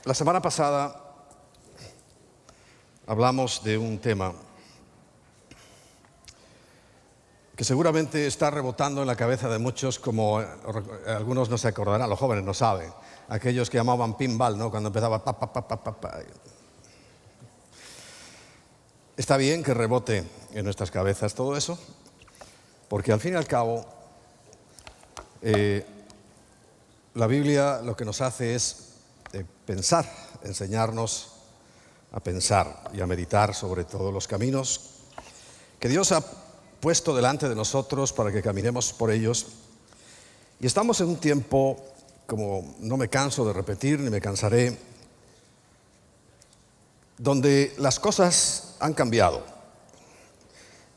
La semana pasada hablamos de un tema que seguramente está rebotando en la cabeza de muchos, como algunos no se acordarán, los jóvenes no saben, aquellos que llamaban pinball, ¿no? Cuando empezaba pa, pa, pa, pa, pa, pa. Está bien que rebote en nuestras cabezas todo eso, porque al fin y al cabo la Biblia lo que nos hace es pensar, enseñarnos a pensar y a meditar sobre todos los caminos que Dios ha puesto delante de nosotros para que caminemos por ellos. Y estamos en un tiempo, como no me canso de repetir ni me cansaré, donde las cosas han cambiado.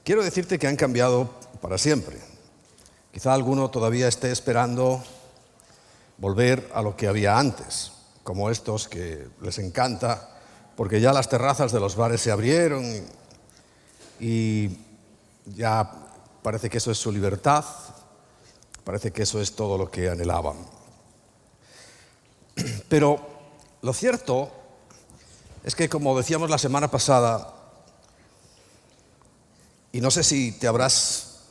Quiero decirte que han cambiado para siempre. Quizá alguno todavía esté esperando volver a lo que había antes, como estos que les encanta, porque ya las terrazas de los bares se abrieron y ya parece que eso es su libertad, parece que eso es todo lo que anhelaban. Pero lo cierto es que, como decíamos la semana pasada, y no sé si te habrás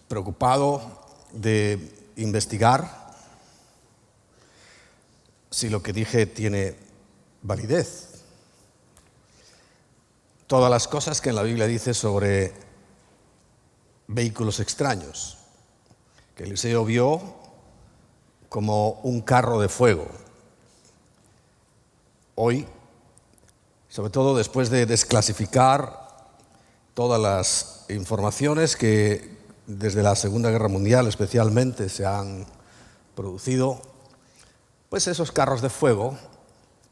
preocupado de investigar si lo que dije tiene validez. Todas las cosas que en la Biblia dice sobre vehículos extraños, que Eliseo vio como un carro de fuego. Hoy, sobre todo después de desclasificar todas las informaciones que desde la Segunda Guerra Mundial especialmente se han producido, pues esos carros de fuego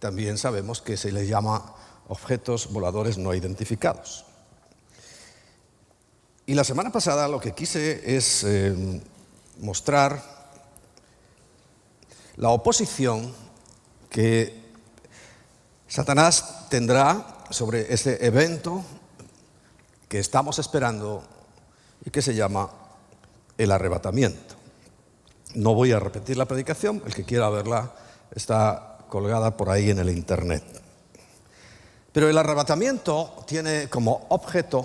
también sabemos que se les llama objetos voladores no identificados. Y la semana pasada lo que quise es mostrar la oposición que Satanás tendrá sobre ese evento que estamos esperando y que se llama el arrebatamiento. No voy a repetir la predicación, el que quiera verla está colgada por ahí en el internet. Pero el arrebatamiento tiene como objeto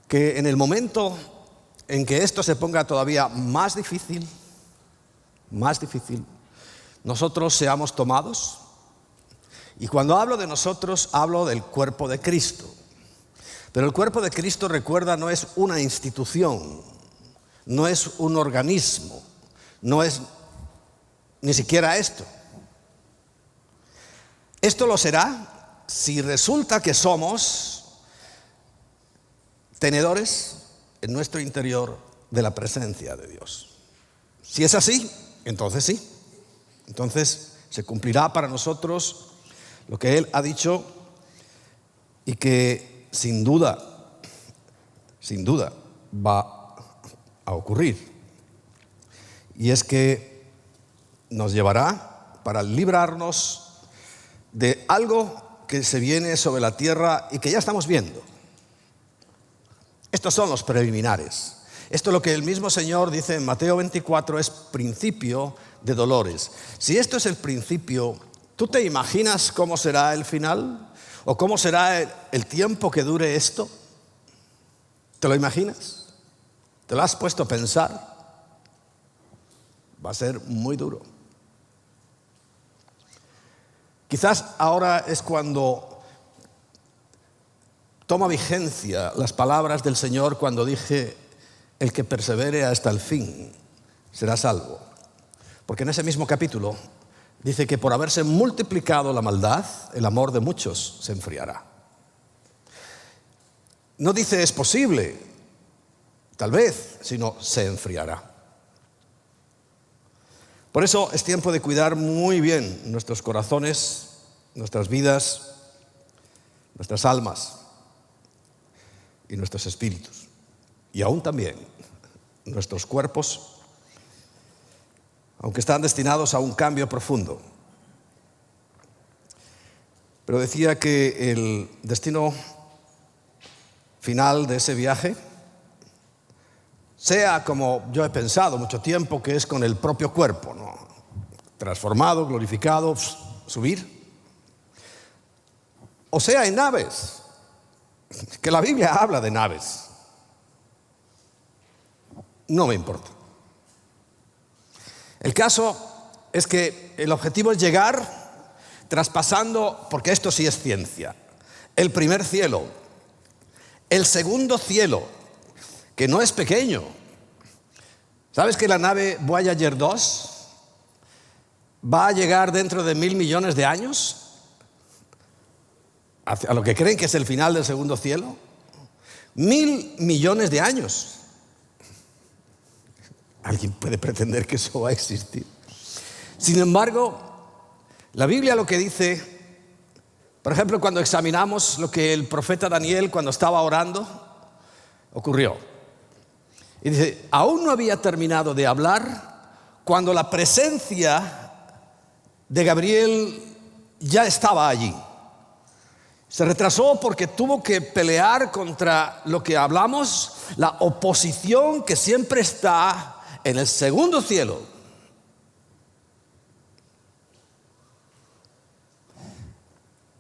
que en el momento en que esto se ponga todavía más difícil, nosotros seamos tomados. Y cuando hablo de nosotros, hablo del cuerpo de Cristo. Pero el cuerpo de Cristo, recuerda, no es una institución, no es un organismo, no es ni siquiera esto. Esto lo será si resulta que somos tenedores en nuestro interior de la presencia de Dios. Si es así, entonces sí. Entonces se cumplirá para nosotros lo que Él ha dicho y que sin duda va a ocurrir. Y es que nos llevará para librarnos de algo que se viene sobre la tierra y que ya estamos viendo. Estos son los preliminares. Esto es lo que el mismo Señor dice en Mateo 24, es principio de dolores. Si esto es el principio, ¿tú te imaginas cómo será el final? ¿O cómo será el tiempo que dure esto? ¿Te lo imaginas? ¿Te lo has puesto a pensar? Va a ser muy duro. Quizás ahora es cuando toma vigencia las palabras del Señor cuando dije: el que persevere hasta el fin será salvo. Porque en ese mismo capítulo dice que por haberse multiplicado la maldad, el amor de muchos se enfriará. No dice es posible, tal vez, sino se enfriará. Por eso es tiempo de cuidar muy bien nuestros corazones, nuestras vidas, nuestras almas y nuestros espíritus. Y aún también nuestros cuerpos, aunque están destinados a un cambio profundo. Pero decía que el destino final de ese viaje sea como yo he pensado mucho tiempo, que es con el propio cuerpo, ¿no? Transformado, glorificado, subir. O sea, en naves, que la Biblia habla de naves. No me importa. El caso es que el objetivo es llegar traspasando, porque esto sí es ciencia, el primer cielo, el segundo cielo, que no es pequeño. ¿Sabes que la nave Voyager 2 va a llegar dentro de 1.000 millones de años? A lo que creen que es el final del segundo cielo. 1.000 millones de años. ¿Alguien puede pretender que eso va a existir? Sin embargo, la Biblia lo que dice, por ejemplo, cuando examinamos lo que el profeta Daniel, cuando estaba orando, ocurrió. Y dice, aún no había terminado de hablar cuando la presencia de Gabriel ya estaba allí. Se retrasó porque tuvo que pelear contra lo que hablamos, la oposición que siempre está en el segundo cielo.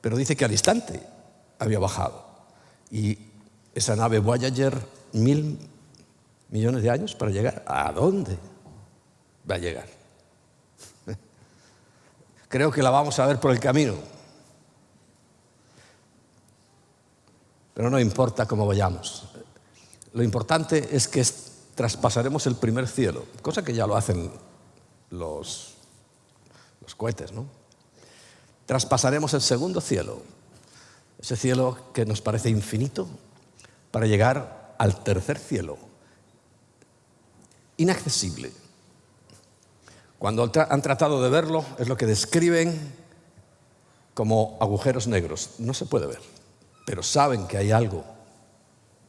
Pero dice que al instante había bajado. Y esa nave Voyager, 1.000 millones de años para llegar. ¿A dónde va a llegar? Creo que la vamos a ver por el camino. Pero no importa cómo vayamos. Lo importante es que traspasaremos el primer cielo, cosa que ya lo hacen los cohetes, ¿no? Traspasaremos el segundo cielo, ese cielo que nos parece infinito, para llegar al tercer cielo, inaccesible. Cuando han tratado de verlo, es lo que describen como agujeros negros. No se puede ver, pero saben que hay algo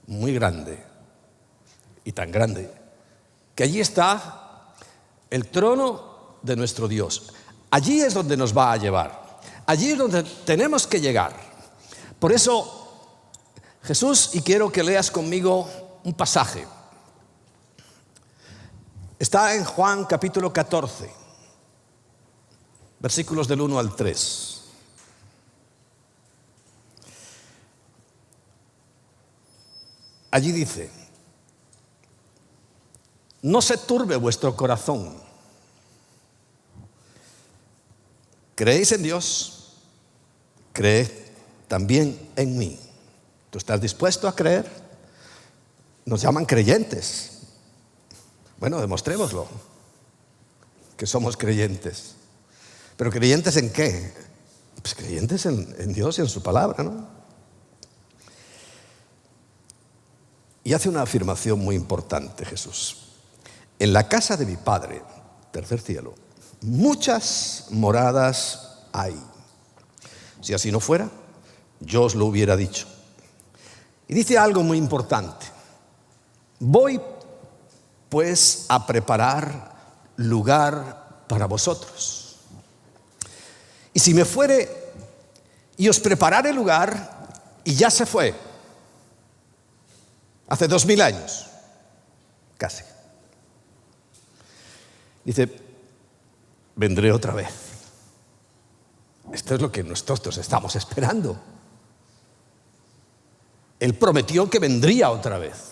muy grande, y tan grande, que allí está el trono de nuestro Dios. Allí es donde nos va a llevar. Allí es donde tenemos que llegar. Por eso, Jesús, y quiero que leas conmigo un pasaje. Está en Juan capítulo 14, versículos del 1 al 3. Allí dice: no se turbe vuestro corazón. ¿Creéis en Dios? Creed también en mí. ¿Tú estás dispuesto a creer? Nos llaman creyentes. Bueno, demostrémoslo, que somos creyentes. ¿Pero creyentes en qué? Pues creyentes en Dios y en su palabra, ¿no? Y hace una afirmación muy importante Jesús. En la casa de mi Padre, tercer cielo, muchas moradas hay. Si así no fuera, yo os lo hubiera dicho. Y dice algo muy importante. Voy pues a preparar lugar para vosotros. Y si me fuere y os preparare lugar, y ya se fue, hace 2000 años, casi. Dice, vendré otra vez. Esto es lo que nosotros estamos esperando. Él prometió que vendría otra vez.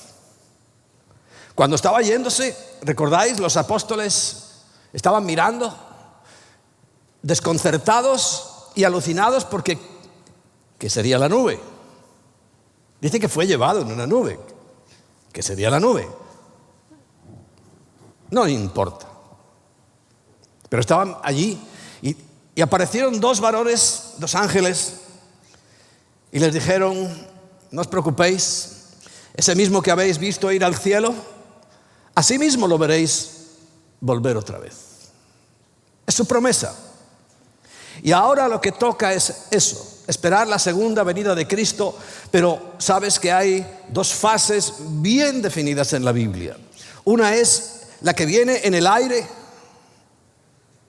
Cuando estaba yéndose, ¿recordáis? Los apóstoles estaban mirando, desconcertados y alucinados porque ¿qué sería la nube? Dice que fue llevado en una nube. ¿Qué sería la nube? No importa. Pero estaban allí y aparecieron dos varones, dos ángeles, y les dijeron, no os preocupéis, ese mismo que habéis visto ir al cielo, así mismo lo veréis volver otra vez. Es su promesa. Y ahora lo que toca es eso, esperar la segunda venida de Cristo, pero sabes que hay dos fases bien definidas en la Biblia. Una es la que viene en el aire,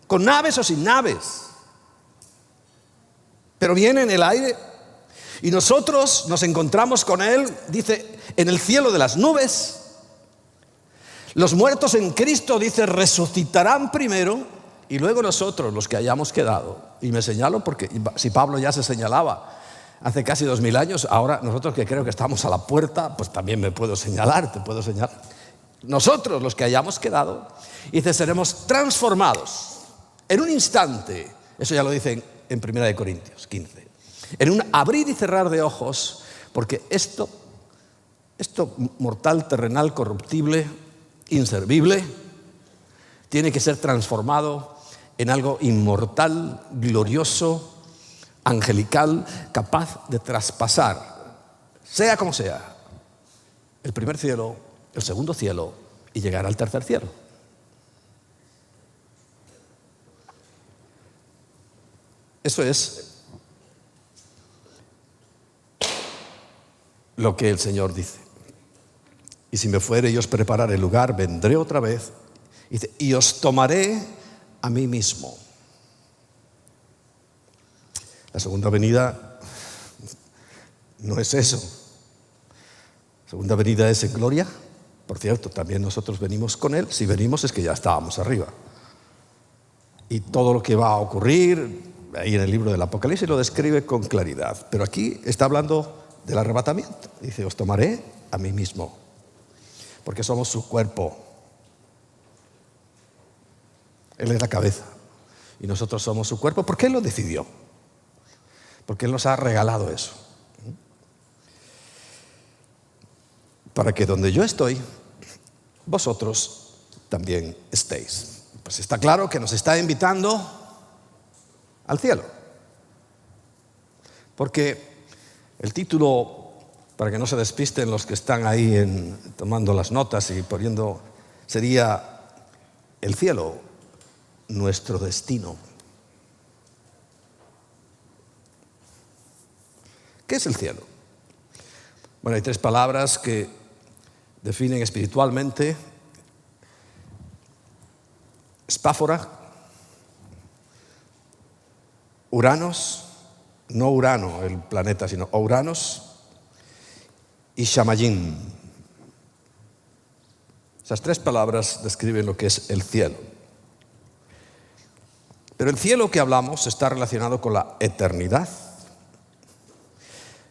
con naves o sin naves, pero viene en el aire y nosotros nos encontramos con Él, dice, en el cielo de las nubes. Los muertos en Cristo, dice, resucitarán primero Y luego nosotros, los que hayamos quedado, y me señalo porque si Pablo ya se señalaba hace casi 2000 años, ahora nosotros que creo que estamos a la puerta, pues también me puedo señalar, te puedo señalar. Nosotros, los que hayamos quedado, dice, seremos transformados en un instante. Eso ya lo dice en 1 Corintios 15. En un abrir y cerrar de ojos, porque esto mortal, terrenal, corruptible, inservible, tiene que ser transformado en algo inmortal, glorioso, angelical, capaz de traspasar, sea como sea, el primer cielo, el segundo cielo y llegar al tercer cielo. Eso es lo que el Señor dice. Y si me fuere y os prepararé el lugar, vendré otra vez y os tomaré a mí mismo. La segunda venida no es eso. La segunda venida es en gloria. Por cierto, también nosotros venimos con Él. Si venimos es que ya estábamos arriba. Y todo lo que va a ocurrir, ahí en el libro del Apocalipsis lo describe con claridad. Pero aquí está hablando del arrebatamiento. Dice, os tomaré a mí mismo. Porque somos su cuerpo. Él es la cabeza. Y nosotros somos su cuerpo. ¿Por qué Él lo decidió? Porque Él nos ha regalado eso. Para que donde yo estoy, vosotros también estéis. Pues está claro que nos está invitando al cielo. Porque el título, para que no se despisten los que están ahí tomando las notas y poniendo, sería el cielo, nuestro destino. ¿Qué es el cielo? Bueno, hay 3 palabras que definen espiritualmente: Spáfora, Uranos, no Urano, el planeta, sino Uranos, y Shamayim. Esas 3 palabras describen lo que es el cielo. Pero el cielo que hablamos está relacionado con la eternidad.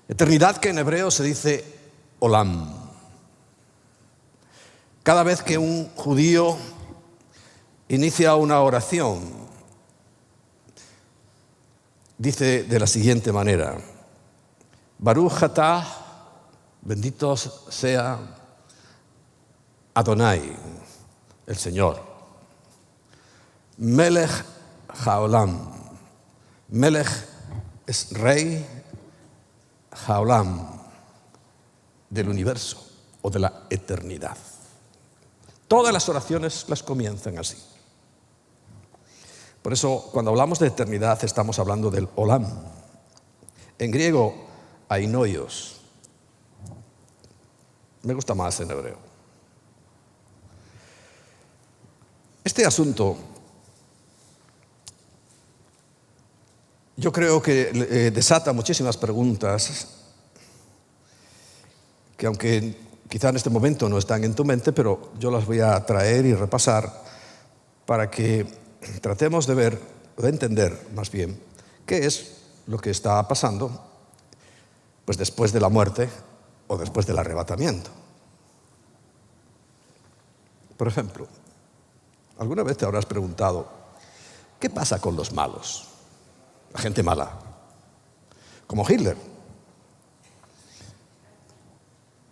Eternidad que en hebreo se dice olam. Cada vez que un judío inicia una oración, dice de la siguiente manera: Baruch atah, bendito sea Adonai, el Señor. Melech haolam. Melech es rey, haolam, del universo o de la eternidad. Todas las oraciones las comienzan así. Por eso, cuando hablamos de eternidad, estamos hablando del olam. En griego, ainoios. Me gusta más en hebreo. Este asunto, yo creo que desata muchísimas preguntas que, aunque quizá en este momento no están en tu mente, pero yo las voy a traer y repasar para que tratemos de ver, de entender más bien, qué es lo que está pasando pues después de la muerte o después del arrebatamiento. Por ejemplo, ¿alguna vez te habrás preguntado qué pasa con los malos? La gente mala, como Hitler.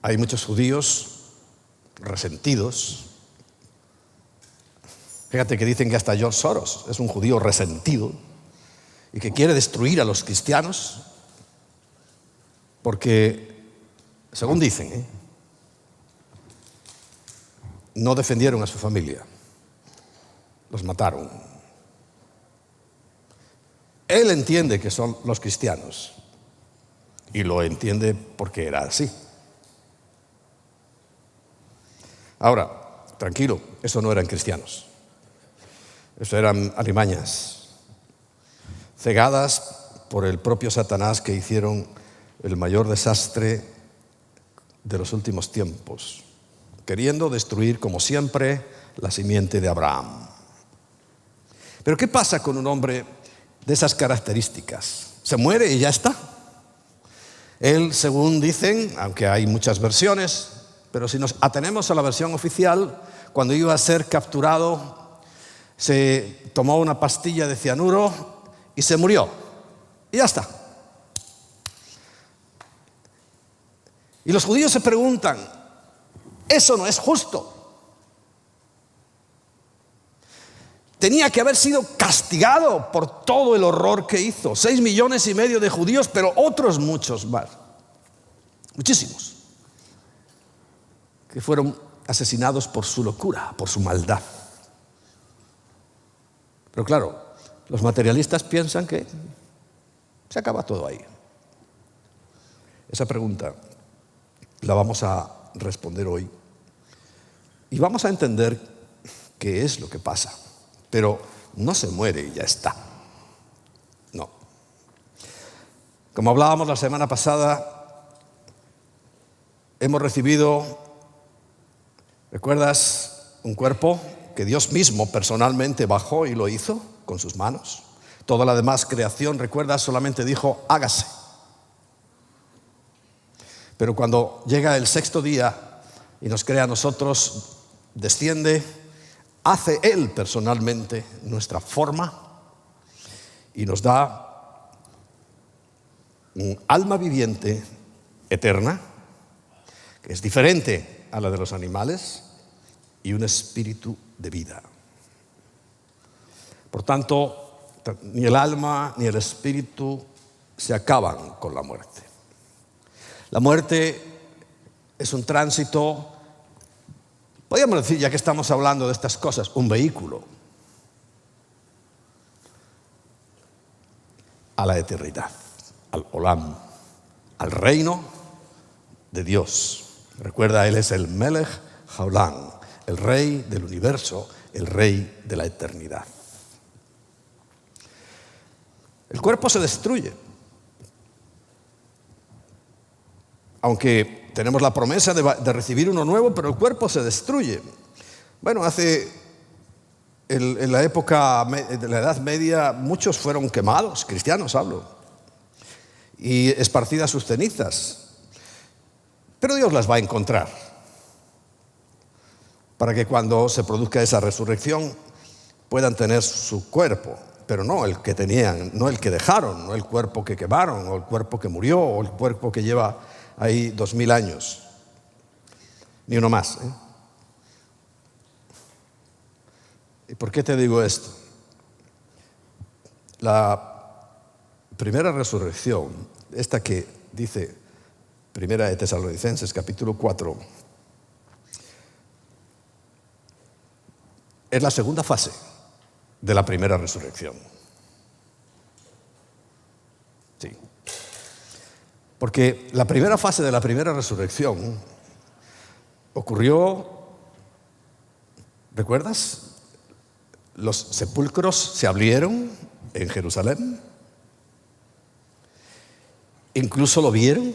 Hay muchos judíos resentidos. Fíjate que dicen que hasta George Soros es un judío resentido y que quiere destruir a los cristianos porque, según dicen, no defendieron a su familia, los mataron. Él entiende que son los cristianos y lo entiende porque era así. Ahora, tranquilo, eso no eran cristianos. Eso eran alimañas, cegadas por el propio Satanás, que hicieron el mayor desastre de los últimos tiempos, queriendo destruir, como siempre, la simiente de Abraham. Pero ¿qué pasa con un hombre de esas características? ¿Se muere y ya está? Él, según dicen, aunque hay muchas versiones, pero si nos atenemos a la versión oficial, cuando iba a ser capturado, se tomó una pastilla de cianuro y se murió. Y ya está. Y los judíos se preguntan, eso no es justo. Tenía que haber sido castigado por todo el horror que hizo. 6,5 millones de judíos, pero otros muchos más. Muchísimos. Que fueron asesinados por su locura, por su maldad. Pero claro, los materialistas piensan que se acaba todo ahí. Esa pregunta la vamos a responder hoy. Y vamos a entender qué es lo que pasa. Pero no se muere y ya está. No. Como hablábamos la semana pasada, hemos recibido, ¿recuerdas? Un cuerpo que Dios mismo personalmente bajó y lo hizo con sus manos. Toda la demás creación, ¿recuerdas? Solamente dijo, hágase. Pero cuando llega el sexto día y nos crea a nosotros, desciende, hace Él personalmente nuestra forma y nos da un alma viviente eterna, que es diferente a la de los animales, y un espíritu de vida. Por tanto, ni el alma ni el espíritu se acaban con la muerte. La muerte es un tránsito, podríamos decir, ya que estamos hablando de estas cosas, un vehículo a la eternidad, al Olam, al reino de Dios. Recuerda, Él es el Melech Haolam, el rey del universo, el rey de la eternidad. El cuerpo se destruye. Aunque tenemos la promesa de recibir uno nuevo, pero el cuerpo se destruye. Bueno, en la época de la Edad Media, muchos fueron quemados, cristianos hablo, y esparcidas sus cenizas. Pero Dios las va a encontrar, para que cuando se produzca esa resurrección puedan tener su cuerpo, pero no el que tenían, no el que dejaron, no el cuerpo que quemaron, o el cuerpo que murió, o el cuerpo que lleva ahí 2000 años, ni uno más. ¿Y por qué te digo esto? La primera resurrección, esta que dice Primera de Tesalonicenses, capítulo 4, es la segunda fase de la primera resurrección. Sí. Porque la primera fase de la primera resurrección ocurrió, ¿recuerdas? Los sepulcros se abrieron en Jerusalén. Incluso lo vieron.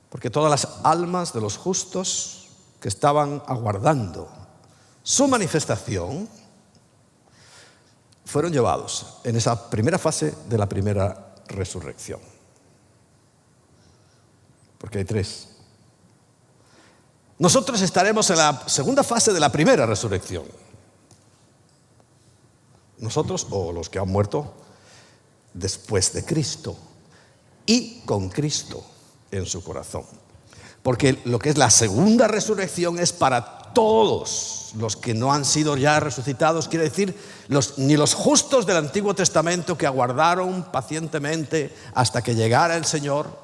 Porque todas las almas de los justos que estaban aguardando su manifestación fueron llevados en esa primera fase de la primera resurrección. Porque hay 3. Nosotros estaremos en la segunda fase de la primera resurrección. Nosotros o los que han muerto después de Cristo y con Cristo en su corazón. Porque lo que es la segunda resurrección es para todos los que no han sido ya resucitados, quiere decir, ni los justos del Antiguo Testamento que aguardaron pacientemente hasta que llegara el Señor,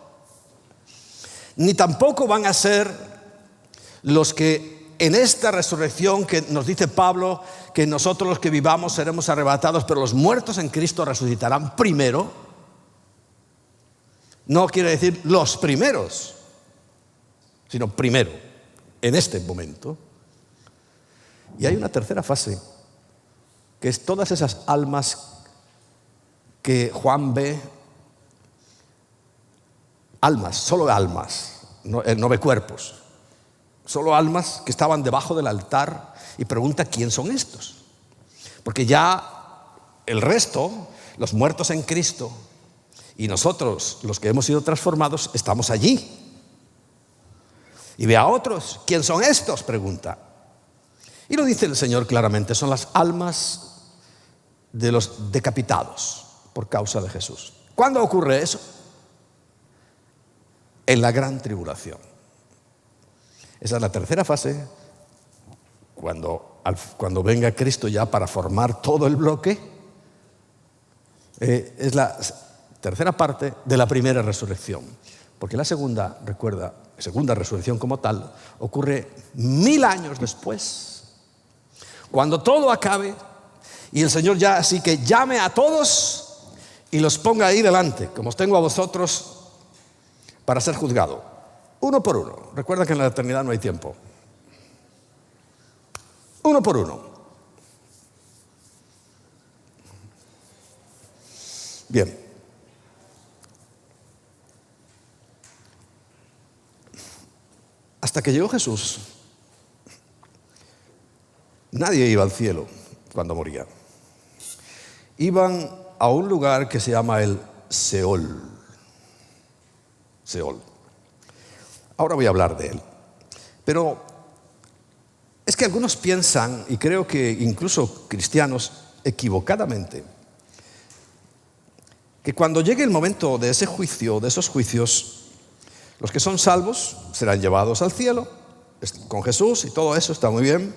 ni tampoco van a ser los que en esta resurrección que nos dice Pablo, que nosotros los que vivamos seremos arrebatados, pero los muertos en Cristo resucitarán primero. No quiere decir los primeros, sino primero, en este momento. Y hay una tercera fase, que es todas esas almas que Juan ve, almas, solo almas, no ve cuerpos, solo almas que estaban debajo del altar, y pregunta quién son estos. Porque ya el resto, los muertos en Cristo, y nosotros, los que hemos sido transformados, estamos allí. Y ve a otros, ¿quién son estos?, pregunta. Y lo dice el Señor claramente, son las almas de los decapitados por causa de Jesús. ¿Cuándo ocurre eso? En la gran tribulación. Esa es la tercera fase, cuando venga Cristo ya para formar todo el bloque. Es la tercera parte de la primera resurrección. Porque la segunda, recuerda, segunda resurrección como tal, ocurre 1000 años después, cuando todo acabe y el Señor ya así que llame a todos y los ponga ahí delante, como os tengo a vosotros, para ser juzgado, uno por uno. Recuerda que en la eternidad no hay tiempo. Uno por uno. Bien. Hasta que llegó Jesús, nadie iba al cielo cuando moría. Iban a un lugar que se llama el Seol. Seol. Ahora voy a hablar de él. Pero es que algunos piensan, y creo que incluso cristianos equivocadamente, que cuando llegue el momento de ese juicio, de esos juicios, los que son salvos serán llevados al cielo con Jesús y todo eso está muy bien.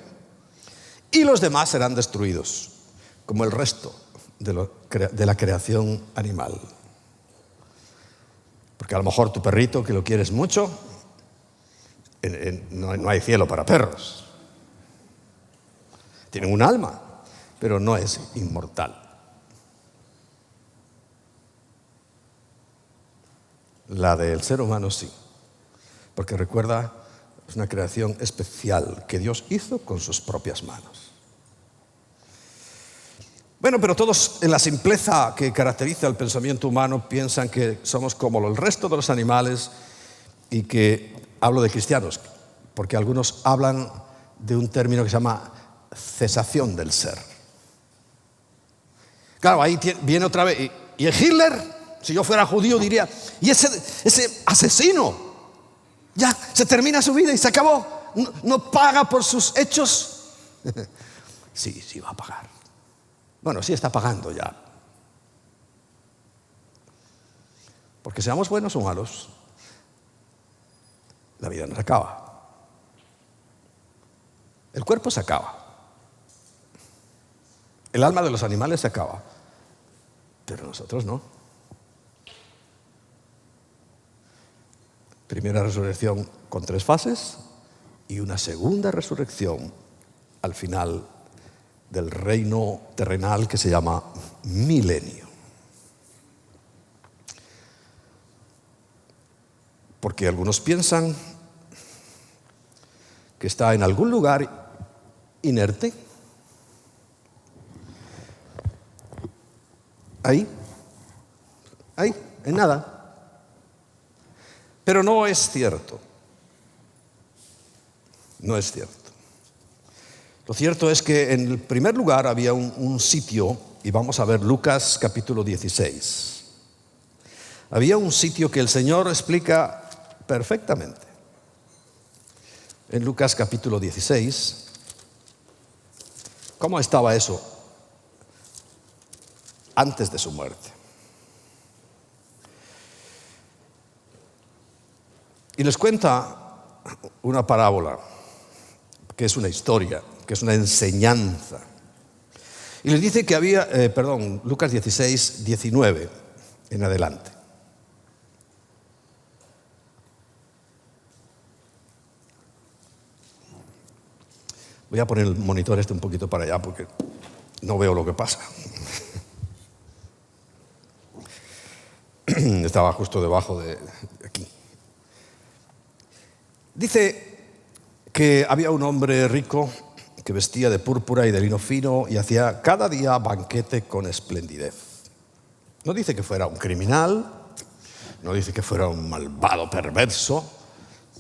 Y los demás serán destruidos, como el resto de la creación animal. Porque a lo mejor tu perrito, que lo quieres mucho, no hay cielo para perros. Tienen un alma, pero no es inmortal. La del ser humano sí, porque recuerda, es una creación especial que Dios hizo con sus propias manos. Bueno, pero todos en la simpleza que caracteriza el pensamiento humano piensan que somos como el resto de los animales, y que hablo de cristianos, porque algunos hablan de un término que se llama cesación del ser. Claro, ahí viene otra vez, y el Hitler, si yo fuera judío diría, y ese asesino, ya se termina su vida y se acabó, no paga por sus hechos. Sí va a pagar. Bueno, sí está pagando ya. Porque seamos buenos o malos, la vida no se acaba. El cuerpo se acaba. El alma de los animales se acaba. Pero nosotros no. Primera resurrección con 3 fases y una segunda resurrección al final del reino terrenal que se llama milenio. Porque algunos piensan que está en algún lugar inerte, ahí, en nada. Pero no es cierto. No es cierto. Lo cierto es que en el primer lugar había un sitio, y vamos a ver Lucas capítulo 16. Había un sitio que el Señor explica perfectamente. En Lucas capítulo 16, ¿cómo estaba eso antes de su muerte? Y les cuenta una parábola, que es una historia, que es una enseñanza. Y les dice que había, Lucas 16, 19 en adelante. Voy a poner el monitor un poquito para allá porque no veo lo que pasa. Estaba justo debajo de aquí. Dice que había un hombre rico que vestía de púrpura y de lino fino y hacía cada día banquete con esplendidez. No dice que fuera un criminal, no dice que fuera un malvado perverso,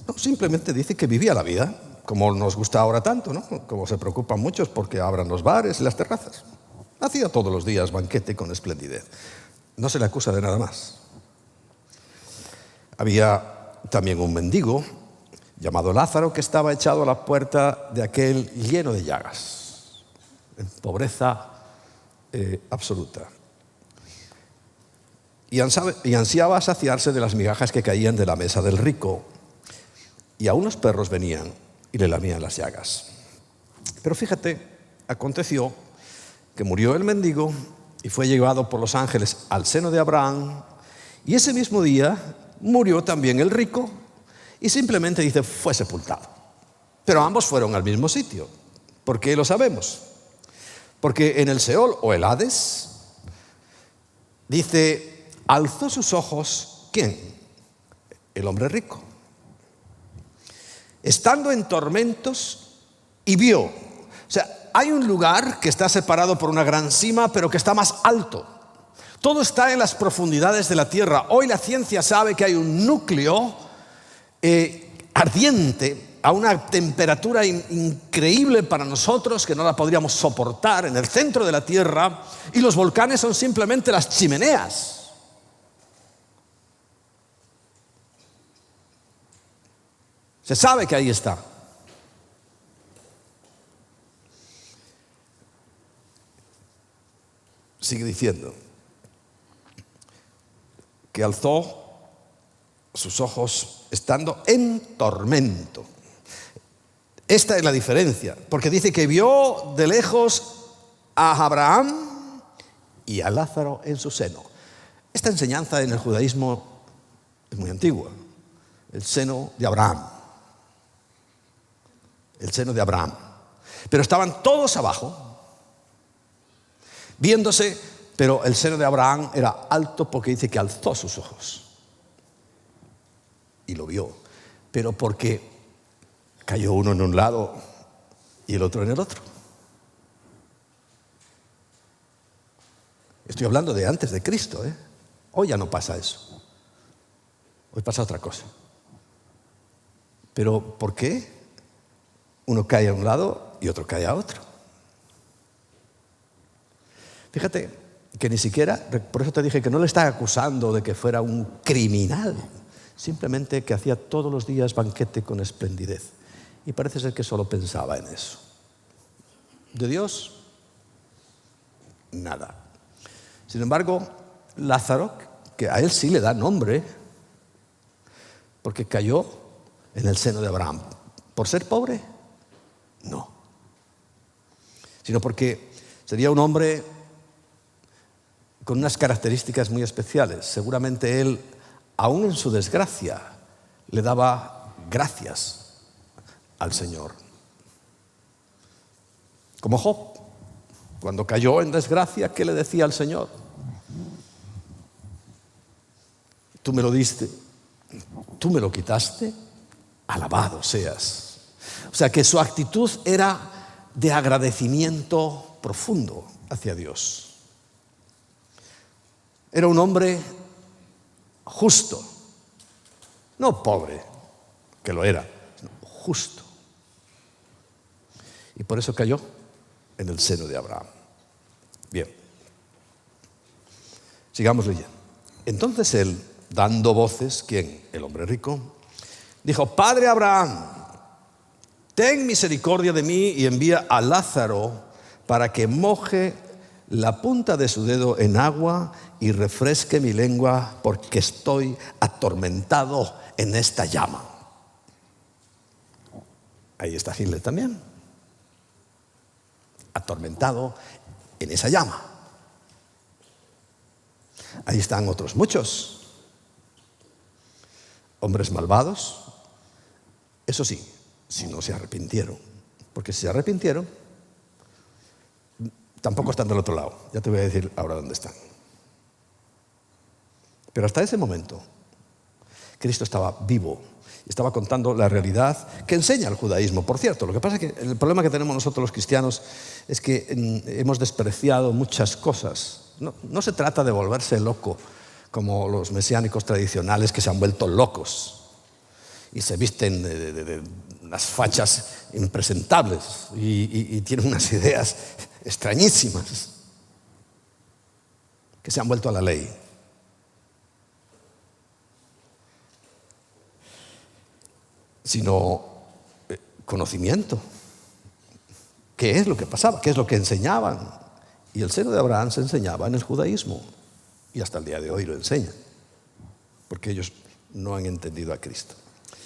No, simplemente dice que vivía la vida, como nos gusta ahora tanto, ¿no? Como se preocupan muchos porque abran los bares y las terrazas. Hacía todos los días banquete con esplendidez. No se le acusa de nada más. Había también un mendigo llamado Lázaro que estaba echado a la puerta de aquel lleno de llagas, en pobreza absoluta. Y ansiaba saciarse de las migajas que caían de la mesa del rico. Y aún los perros venían y le lamían las llagas. Pero fíjate, aconteció que murió el mendigo y fue llevado por los ángeles al seno de Abraham. Y ese mismo día murió también el rico y simplemente dice, fue sepultado. Pero ambos fueron al mismo sitio. ¿Por qué lo sabemos? Porque en el Seol o el Hades dice, alzó sus ojos, ¿quién? El hombre rico. Estando en tormentos y vio. O sea, hay un lugar que está separado por una gran cima, pero que está más alto. Todo está en las profundidades de la tierra. Hoy la ciencia sabe que hay un núcleo ardiente a una temperatura increíble para nosotros, que no la podríamos soportar, en el centro de la tierra, y los volcanes son simplemente las chimeneas. Se sabe que ahí está. Sigue diciendo que alzó sus ojos estando en tormento. Esta es la diferencia, porque dice que vio de lejos a Abraham y a Lázaro en su seno. Esta enseñanza en el judaísmo es muy antigua. El seno de Abraham. El seno de Abraham. Pero estaban todos abajo, viéndose, pero el seno de Abraham era alto porque dice que alzó sus ojos y lo vio, pero porque cayó uno en un lado y el otro en el otro. Estoy hablando de antes de Cristo, ¿eh? Hoy ya no pasa eso. Hoy pasa otra cosa. Pero ¿por qué uno cae a un lado y otro cae a otro? Fíjate que ni siquiera, por eso te dije que no le está acusando de que fuera un criminal, simplemente que hacía todos los días banquete con esplendidez. Y parece ser que solo pensaba en eso. De Dios, nada. Sin embargo, Lázaro, que a él sí le da nombre, porque cayó en el seno de Abraham. ¿Por ser pobre? No. Sino porque sería un hombre con unas características muy especiales. Seguramente él, aún en su desgracia, le daba gracias al Señor. Como Job, cuando cayó en desgracia, ¿qué le decía al Señor? Tú me lo diste, tú me lo quitaste, alabado seas. O sea que su actitud era de agradecimiento profundo hacia Dios. Era un hombre justo, no pobre, que lo era, sino justo. Y por eso cayó en el seno de Abraham. Bien, sigamos leyendo. Entonces él, dando voces, ¿quién? El hombre rico, dijo: Padre Abraham, ten misericordia de mí y envía a Lázaro para que moje la punta de su dedo en agua y refresque mi lengua, porque estoy atormentado en esta llama. Ahí está Hitler también, atormentado en esa llama. Ahí están otros muchos hombres malvados, eso sí, si no se arrepintieron, porque si se arrepintieron, tampoco están del otro lado. Ya te voy a decir ahora dónde están. Pero hasta ese momento, Cristo estaba vivo. Estaba contando la realidad que enseña el judaísmo. Por cierto, lo que pasa es que el problema que tenemos nosotros los cristianos es que hemos despreciado muchas cosas. No se trata de volverse loco como los mesiánicos tradicionales que se han vuelto locos y se visten de unas fachas impresentables y tienen unas ideas extrañísimas que se han vuelto a la ley. Sino conocimiento. ¿Qué es lo que pasaba? ¿Qué es lo que enseñaban? Y el seno de Abraham se enseñaba en el judaísmo y hasta el día de hoy lo enseñan, porque ellos no han entendido a Cristo.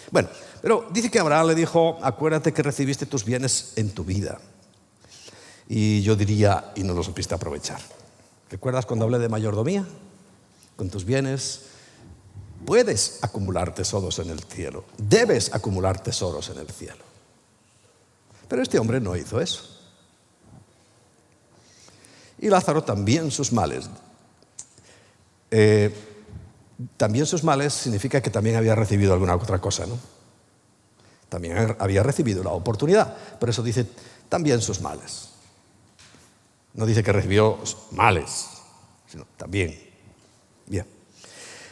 Bueno, pero dice que Abraham le dijo: acuérdate que recibiste tus bienes en tu vida. Y yo diría: y no lo supiste aprovechar. ¿Recuerdas cuando hablé de mayordomía? Con tus bienes puedes acumular tesoros en el cielo, debes acumular tesoros en el cielo. Pero este hombre no hizo eso. Y Lázaro también sus males. También sus males significa que también había recibido alguna otra cosa, ¿no? También había recibido la oportunidad. Por eso dice también sus males. No dice que recibió males, sino también. Bien.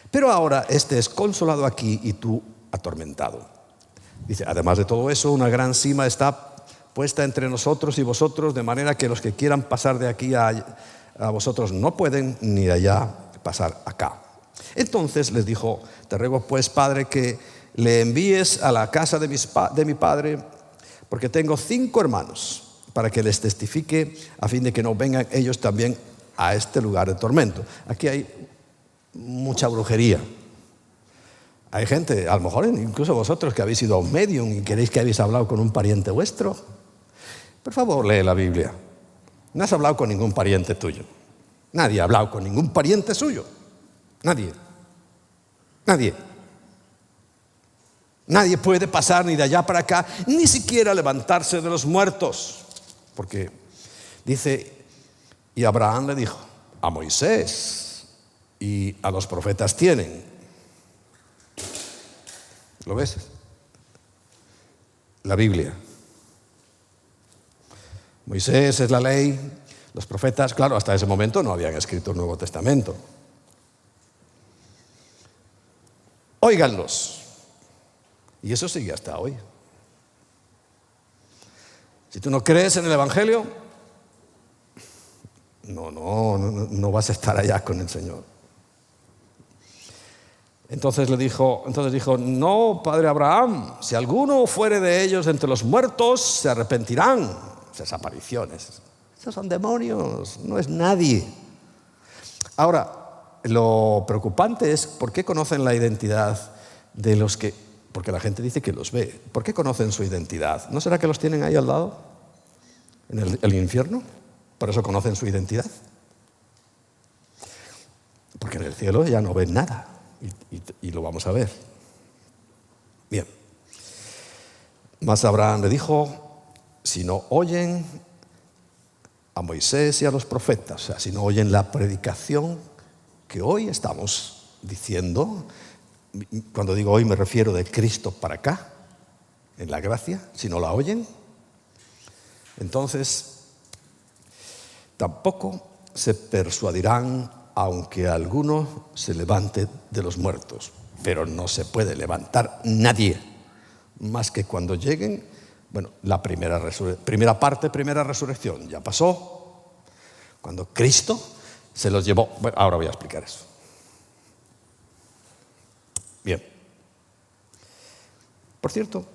Pero ahora este es consolado aquí y tú atormentado. Dice: además de todo eso, una gran cima está puesta entre nosotros y vosotros, de manera que los que quieran pasar de aquí a vosotros no pueden, ni de allá pasar acá. Entonces les dijo: te ruego pues, Padre, que le envíes a la casa de mi padre, porque tengo 5 hermanos, para que les testifique, a fin de que no vengan ellos también a este lugar de tormento. Aquí hay mucha brujería. Hay gente, a lo mejor incluso vosotros que habéis ido a un medium y queréis que habéis hablado con un pariente vuestro. Por favor, lee la Biblia. No has hablado con ningún pariente tuyo. Nadie ha hablado con ningún pariente suyo. Nadie. Nadie puede pasar ni de allá para acá, ni siquiera levantarse de los muertos. Porque dice: y Abraham le dijo: a Moisés y a los profetas tienen. ¿Lo ves? La Biblia. Moisés es la ley, los profetas, claro, hasta ese momento no habían escrito el Nuevo Testamento. Óiganlos. Y eso sigue hasta hoy. Si tú no crees en el Evangelio, no vas a estar allá con el Señor. Entonces dijo: no, padre Abraham, si alguno fuere de ellos entre los muertos, se arrepentirán. Esas apariciones, esos son demonios, no es nadie. Ahora, lo preocupante es por qué conocen la identidad de los que, porque la gente dice que los ve. ¿Por qué conocen su identidad? ¿No será que los tienen ahí al lado, en el infierno? Por eso conocen su identidad. Porque en el cielo ya no ven nada. Y lo vamos a ver. Bien. Mas Abraham le dijo: si no oyen a Moisés y a los profetas, o sea, si no oyen la predicación que hoy estamos diciendo, cuando digo hoy me refiero de Cristo para acá, en la gracia, si no la oyen, entonces tampoco se persuadirán, aunque alguno se levante de los muertos. Pero no se puede levantar nadie, más que cuando lleguen, la primera resurrección ya pasó, cuando Cristo se los llevó. Ahora voy a explicar eso. Bien. Por cierto,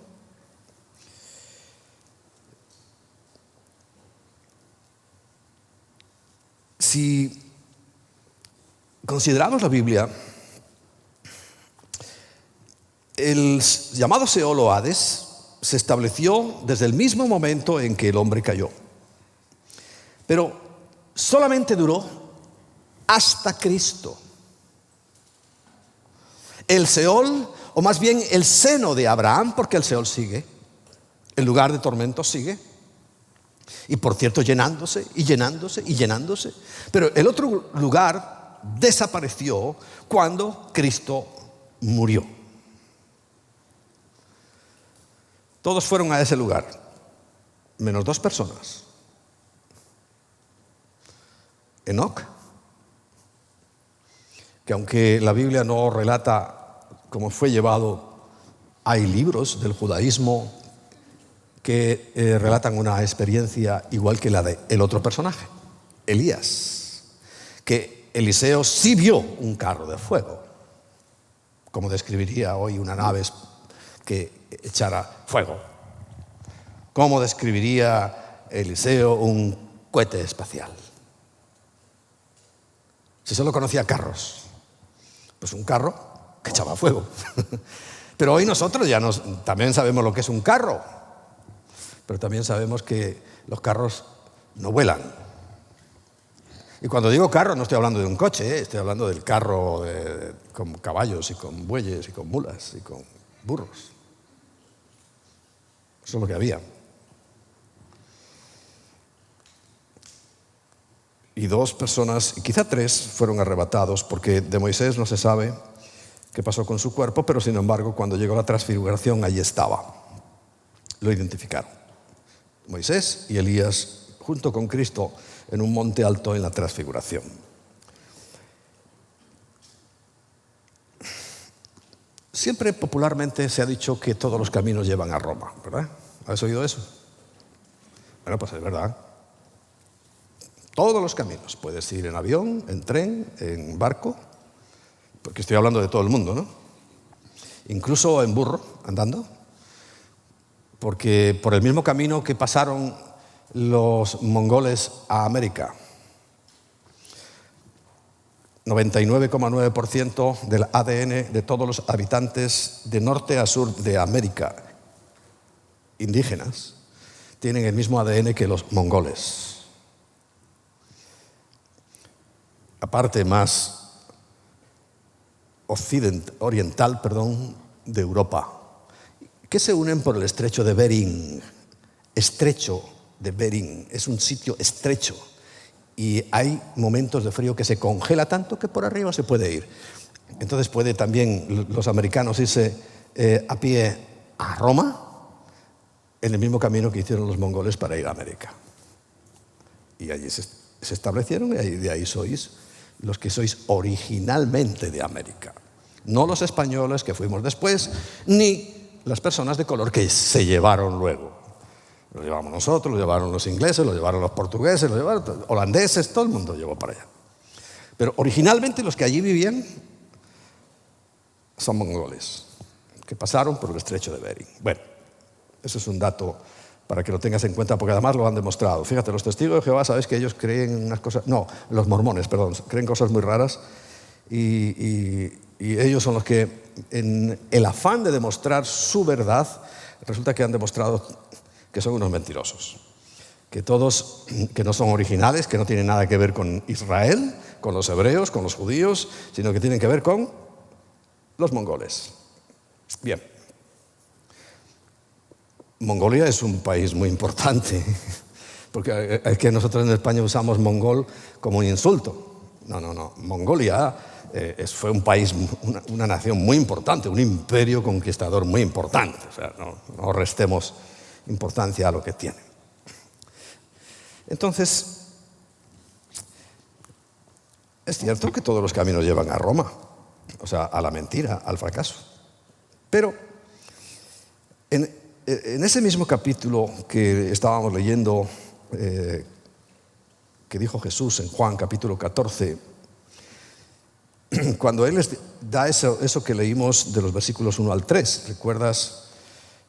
si consideramos la Biblia, el llamado Seol o Hades se estableció desde el mismo momento en que el hombre cayó. Pero solamente duró hasta Cristo. El Seol, o más bien el seno de Abraham, porque el Seol sigue, el lugar de tormento sigue. Y por cierto, llenándose y llenándose y llenándose. Pero el otro lugar desapareció cuando Cristo murió. Todos fueron a ese lugar, menos 2 personas. Enoc, que aunque la Biblia no relata cómo fue llevado Hay libros del judaísmo que relatan una experiencia igual que la del otro personaje, Elías, que Eliseo sí vio un carro de fuego, como describiría hoy una nave que echara fuego. ¿Cómo describiría Eliseo un cohete espacial? Si solo conocía carros, pues un carro que echaba fuego. Pero hoy nosotros ya también sabemos lo que es un carro, pero también sabemos que los carros no vuelan. Y cuando digo carro no estoy hablando de un coche, estoy hablando del carro con caballos y con bueyes y con mulas y con burros. Eso es lo que había. Y 2 personas, y quizá 3, fueron arrebatados, porque de Moisés no se sabe qué pasó con su cuerpo, pero sin embargo, cuando llegó la transfiguración, allí estaba. Lo identificaron. Moisés y Elías, junto con Cristo, en un monte alto en la transfiguración. Siempre popularmente se ha dicho que todos los caminos llevan a Roma, ¿verdad? ¿Has oído eso? Bueno, pues es verdad. Todos los caminos. Puedes ir en avión, en tren, en barco, porque estoy hablando de todo el mundo, ¿no? Incluso en burro, andando, porque por el mismo camino que pasaron los mongoles a América. 99,9% del ADN de todos los habitantes de norte a sur de América, indígenas, tienen el mismo ADN que los mongoles. Aparte más oriental de Europa, que se unen por el estrecho de Bering. Estrecho de Bering es un sitio estrecho y hay momentos de frío que se congela tanto que por arriba se puede ir. Entonces puede también los americanos irse a pie a Roma en el mismo camino que hicieron los mongoles para ir a América. Y allí se establecieron y de ahí sois los que sois originalmente de América. No los españoles que fuimos después, ni las personas de color que se llevaron luego. Lo llevamos nosotros, lo llevaron los ingleses, lo llevaron los portugueses, lo llevaron holandeses, todo el mundo llevó para allá. Pero originalmente los que allí vivían son mongoles, que pasaron por el estrecho de Bering. Bueno, eso es un dato para que lo tengas en cuenta, porque además lo han demostrado. Fíjate, los testigos de Jehová, sabes que ellos creen unas cosas, no, los mormones, perdón, creen cosas muy raras y ellos son los que, en el afán de demostrar su verdad, resulta que han demostrado que son unos mentirosos. Que todos, que no son originales, que no tienen nada que ver con Israel, con los hebreos, con los judíos, sino que tienen que ver con los mongoles. Bien. Mongolia es un país muy importante, porque es que nosotros en España usamos mongol como un insulto. No. Mongolia fue un país, una nación muy importante, un imperio conquistador muy importante. O sea, no restemos importancia a lo que tiene. Entonces, es cierto que todos los caminos llevan a Roma, o sea, a la mentira, al fracaso. Pero en ese mismo capítulo que estábamos leyendo, que dijo Jesús en Juan capítulo 14, cuando Él les da eso que leímos de los versículos 1 al 3, ¿recuerdas?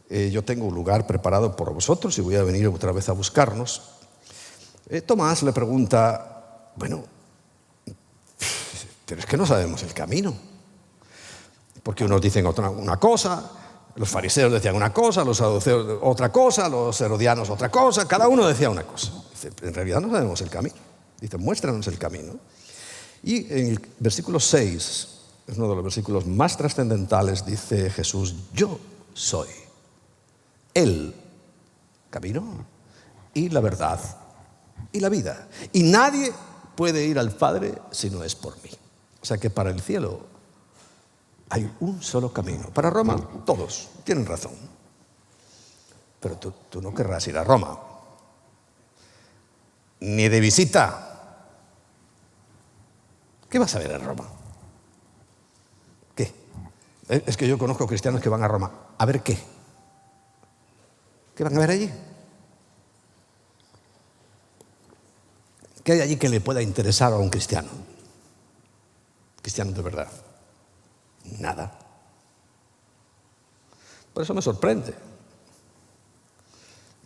Yo tengo un lugar preparado por vosotros y voy a venir otra vez a buscarnos. Tomás le pregunta, bueno, pero es que no sabemos el camino. Porque unos dicen una cosa, los fariseos decían una cosa, los saduceos otra cosa, los herodianos otra cosa, cada uno decía una cosa. Dice, en realidad no sabemos el camino. Dice, muéstranos el camino. Y en el versículo 6, es uno de los versículos más trascendentales, dice Jesús, yo soy el camino y la verdad y la vida. Y nadie puede ir al Padre si no es por mí. O sea que para el cielo hay un solo camino. Para Roma, todos tienen razón. Pero tú no querrás ir a Roma. Ni de visita. ¿Qué vas a ver en Roma? ¿Qué? Es que yo conozco cristianos que van a Roma. ¿A ver qué? ¿Qué van a ver allí? ¿Qué hay allí que le pueda interesar a un cristiano? Cristiano de verdad. Nada. Por eso me sorprende.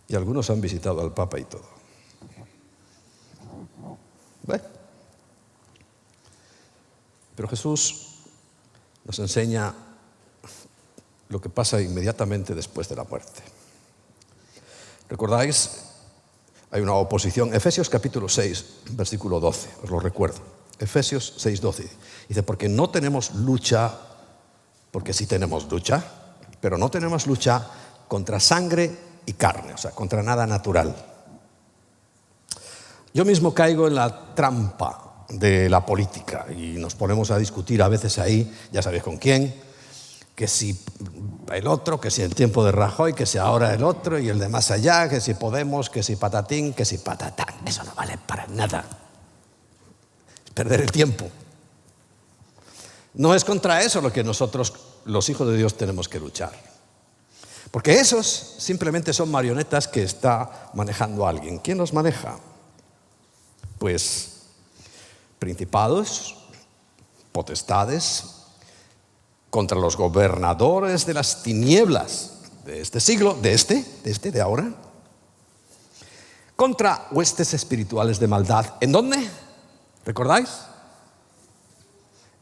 Y algunos han visitado al Papa y todo. Bueno. Pero Jesús nos enseña lo que pasa inmediatamente después de la muerte. ¿Recordáis? Hay una oposición. Efesios capítulo 6, versículo 12, os lo recuerdo. Efesios 6, 12. Dice, porque no tenemos lucha, porque sí tenemos lucha, pero no tenemos lucha contra sangre y carne, o sea, contra nada natural. Yo mismo caigo en la trampa de la política y nos ponemos a discutir a veces ahí, ya sabéis con quién, que si el otro, que si el tiempo de Rajoy, que si ahora el otro y el de más allá, que si Podemos, que si patatín, que si patatán. Eso no vale para nada. Es perder el tiempo. No es contra eso lo que nosotros, los hijos de Dios, tenemos que luchar. Porque esos simplemente son marionetas que está manejando alguien. ¿Quién los maneja? Pues principados, potestades, contra los gobernadores de las tinieblas de este siglo, de ahora, contra huestes espirituales de maldad. ¿En dónde? ¿Recordáis?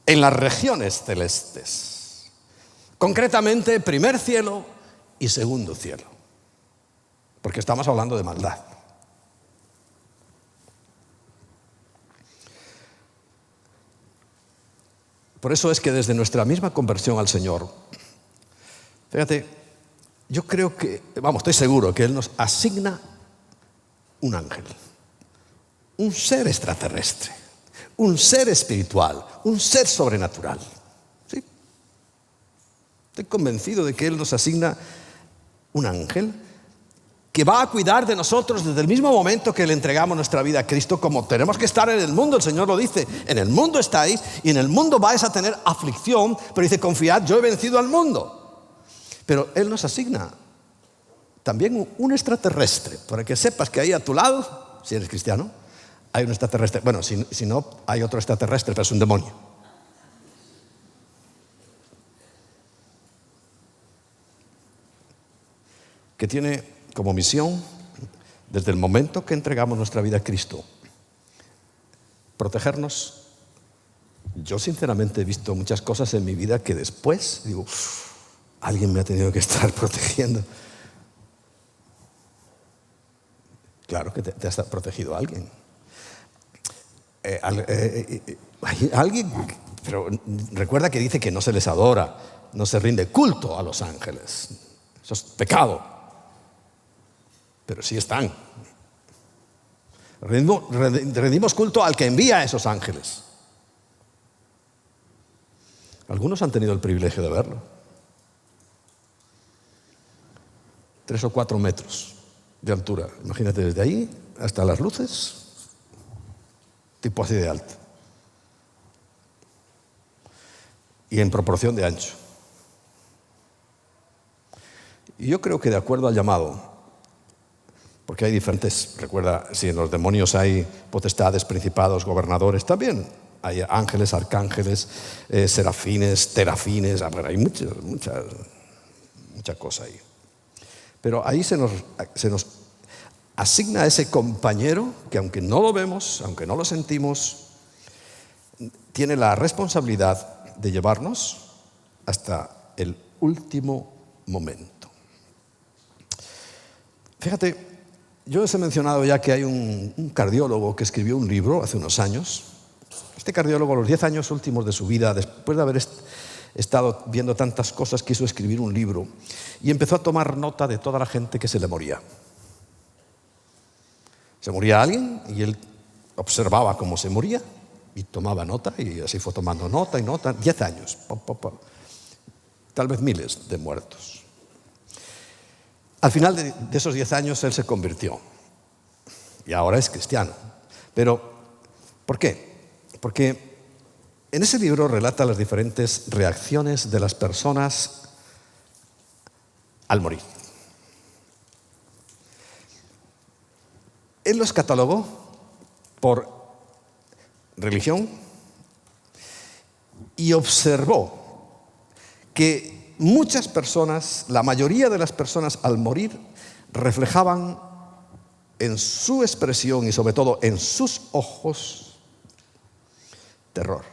En las regiones celestes. Concretamente, primer cielo y segundo cielo. Porque estamos hablando de maldad. Por eso es que desde nuestra misma conversión al Señor, fíjate, yo creo que, estoy seguro que Él nos asigna un ángel, un ser extraterrestre, un ser espiritual, un ser sobrenatural. ¿Sí? Estoy convencido de que Él nos asigna un ángel que va a cuidar de nosotros desde el mismo momento que le entregamos nuestra vida a Cristo. Como tenemos que estar en el mundo, el Señor lo dice, en el mundo estáis y en el mundo vais a tener aflicción, pero dice, confiad, yo he vencido al mundo. Pero Él nos asigna también un extraterrestre, para que sepas que ahí a tu lado, si eres cristiano, hay un extraterrestre. Bueno, si no, hay otro extraterrestre, pero es un demonio. Que tiene como misión, desde el momento que entregamos nuestra vida a Cristo, protegernos. Yo sinceramente he visto muchas cosas en mi vida que después digo, alguien me ha tenido que estar protegiendo. Claro que te ha protegido alguien. Alguien, pero recuerda que dice que no se les adora, no se rinde culto a los ángeles. Eso es pecado. Pero sí están. Rendimos culto al que envía a esos ángeles. Algunos han tenido el privilegio de verlo. 3 o 4 metros de altura. Imagínate desde ahí hasta las luces, tipo así de alto. Y en proporción de ancho. Y yo creo que de acuerdo al llamado, porque hay diferentes, recuerda, si en los demonios hay potestades, principados, gobernadores, también hay ángeles, arcángeles, serafines, terafines, hay mucha cosa ahí. Pero ahí se nos asigna a ese compañero que, aunque no lo vemos, aunque no lo sentimos, tiene la responsabilidad de llevarnos hasta el último momento. Fíjate, yo os he mencionado ya que hay un cardiólogo que escribió un libro hace unos años. Este cardiólogo, a los 10 años últimos de su vida, después de haber estado viendo tantas cosas, quiso escribir un libro y empezó a tomar nota de toda la gente que se le moría. Se moría alguien y él observaba cómo se moría y tomaba nota, y así fue tomando nota y nota. 10 años, tal vez miles de muertos. Al final de esos 10 años él se convirtió y ahora es cristiano. Pero, ¿por qué? Porque En ese libro relata las diferentes reacciones de las personas al morir. Él los catalogó por religión y observó que muchas personas, la mayoría de las personas al morir, reflejaban en su expresión y sobre todo en sus ojos terror.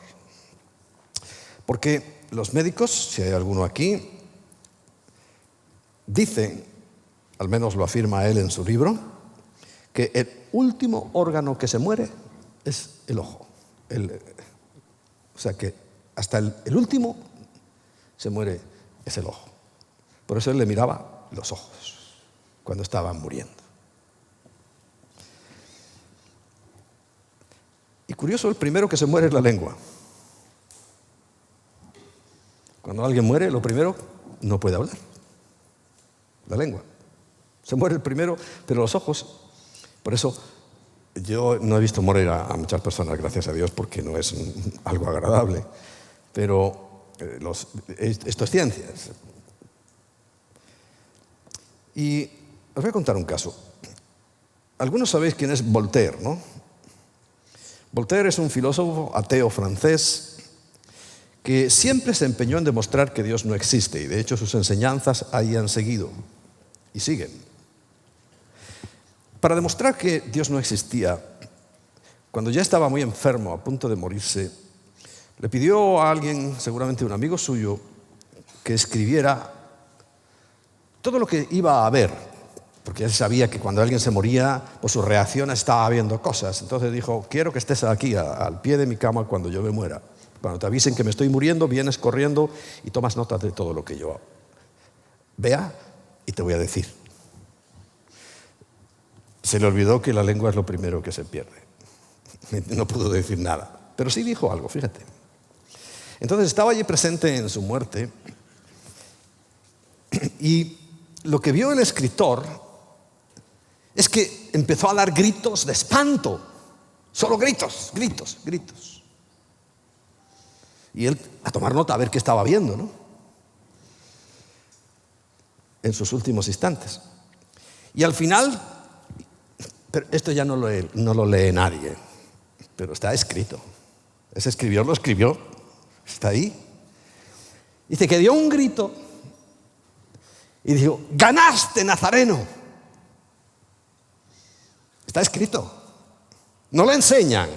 Porque los médicos, si hay alguno aquí, dicen, al menos lo afirma él en su libro, que el último órgano que se muere es el ojo. O sea que hasta el último se muere es el ojo. Por eso él le miraba los ojos cuando estaban muriendo. Y curioso, el primero que se muere es la lengua. Cuando alguien muere, lo primero, no puede hablar. La lengua. Se muere el primero, pero los ojos. Por eso yo no he visto morir a muchas personas, gracias a Dios, porque no es algo agradable. Pero esto es ciencia. Y os voy a contar un caso. Algunos sabéis quién es Voltaire, ¿no? Voltaire es un filósofo ateo francés que siempre se empeñó en demostrar que Dios no existe, y de hecho sus enseñanzas ahí han seguido y siguen. Para demostrar que Dios no existía, cuando ya estaba muy enfermo, a punto de morirse, le pidió a alguien, seguramente un amigo suyo, que escribiera todo lo que iba a ver, porque él sabía que cuando alguien se moría, por sus reacciones estaba viendo cosas. Entonces dijo, quiero que estés aquí, al pie de mi cama, cuando yo me muera. Cuando te avisen que me estoy muriendo, vienes corriendo y tomas nota de todo lo que yo vea y te voy a decir. Se le olvidó que la lengua es lo primero que se pierde. No pudo decir nada, pero sí dijo algo, fíjate. Entonces estaba allí presente en su muerte y lo que vio el escritor es que empezó a dar gritos de espanto. Solo gritos, gritos, gritos. Y él a tomar nota, a ver qué estaba viendo, ¿no? En sus últimos instantes. Y al final, pero esto ya no lo lee nadie, pero está escrito. Ese escribió, lo escribió, está ahí. Dice que dio un grito y dijo, ¡ganaste, Nazareno! Está escrito. No lo enseñan.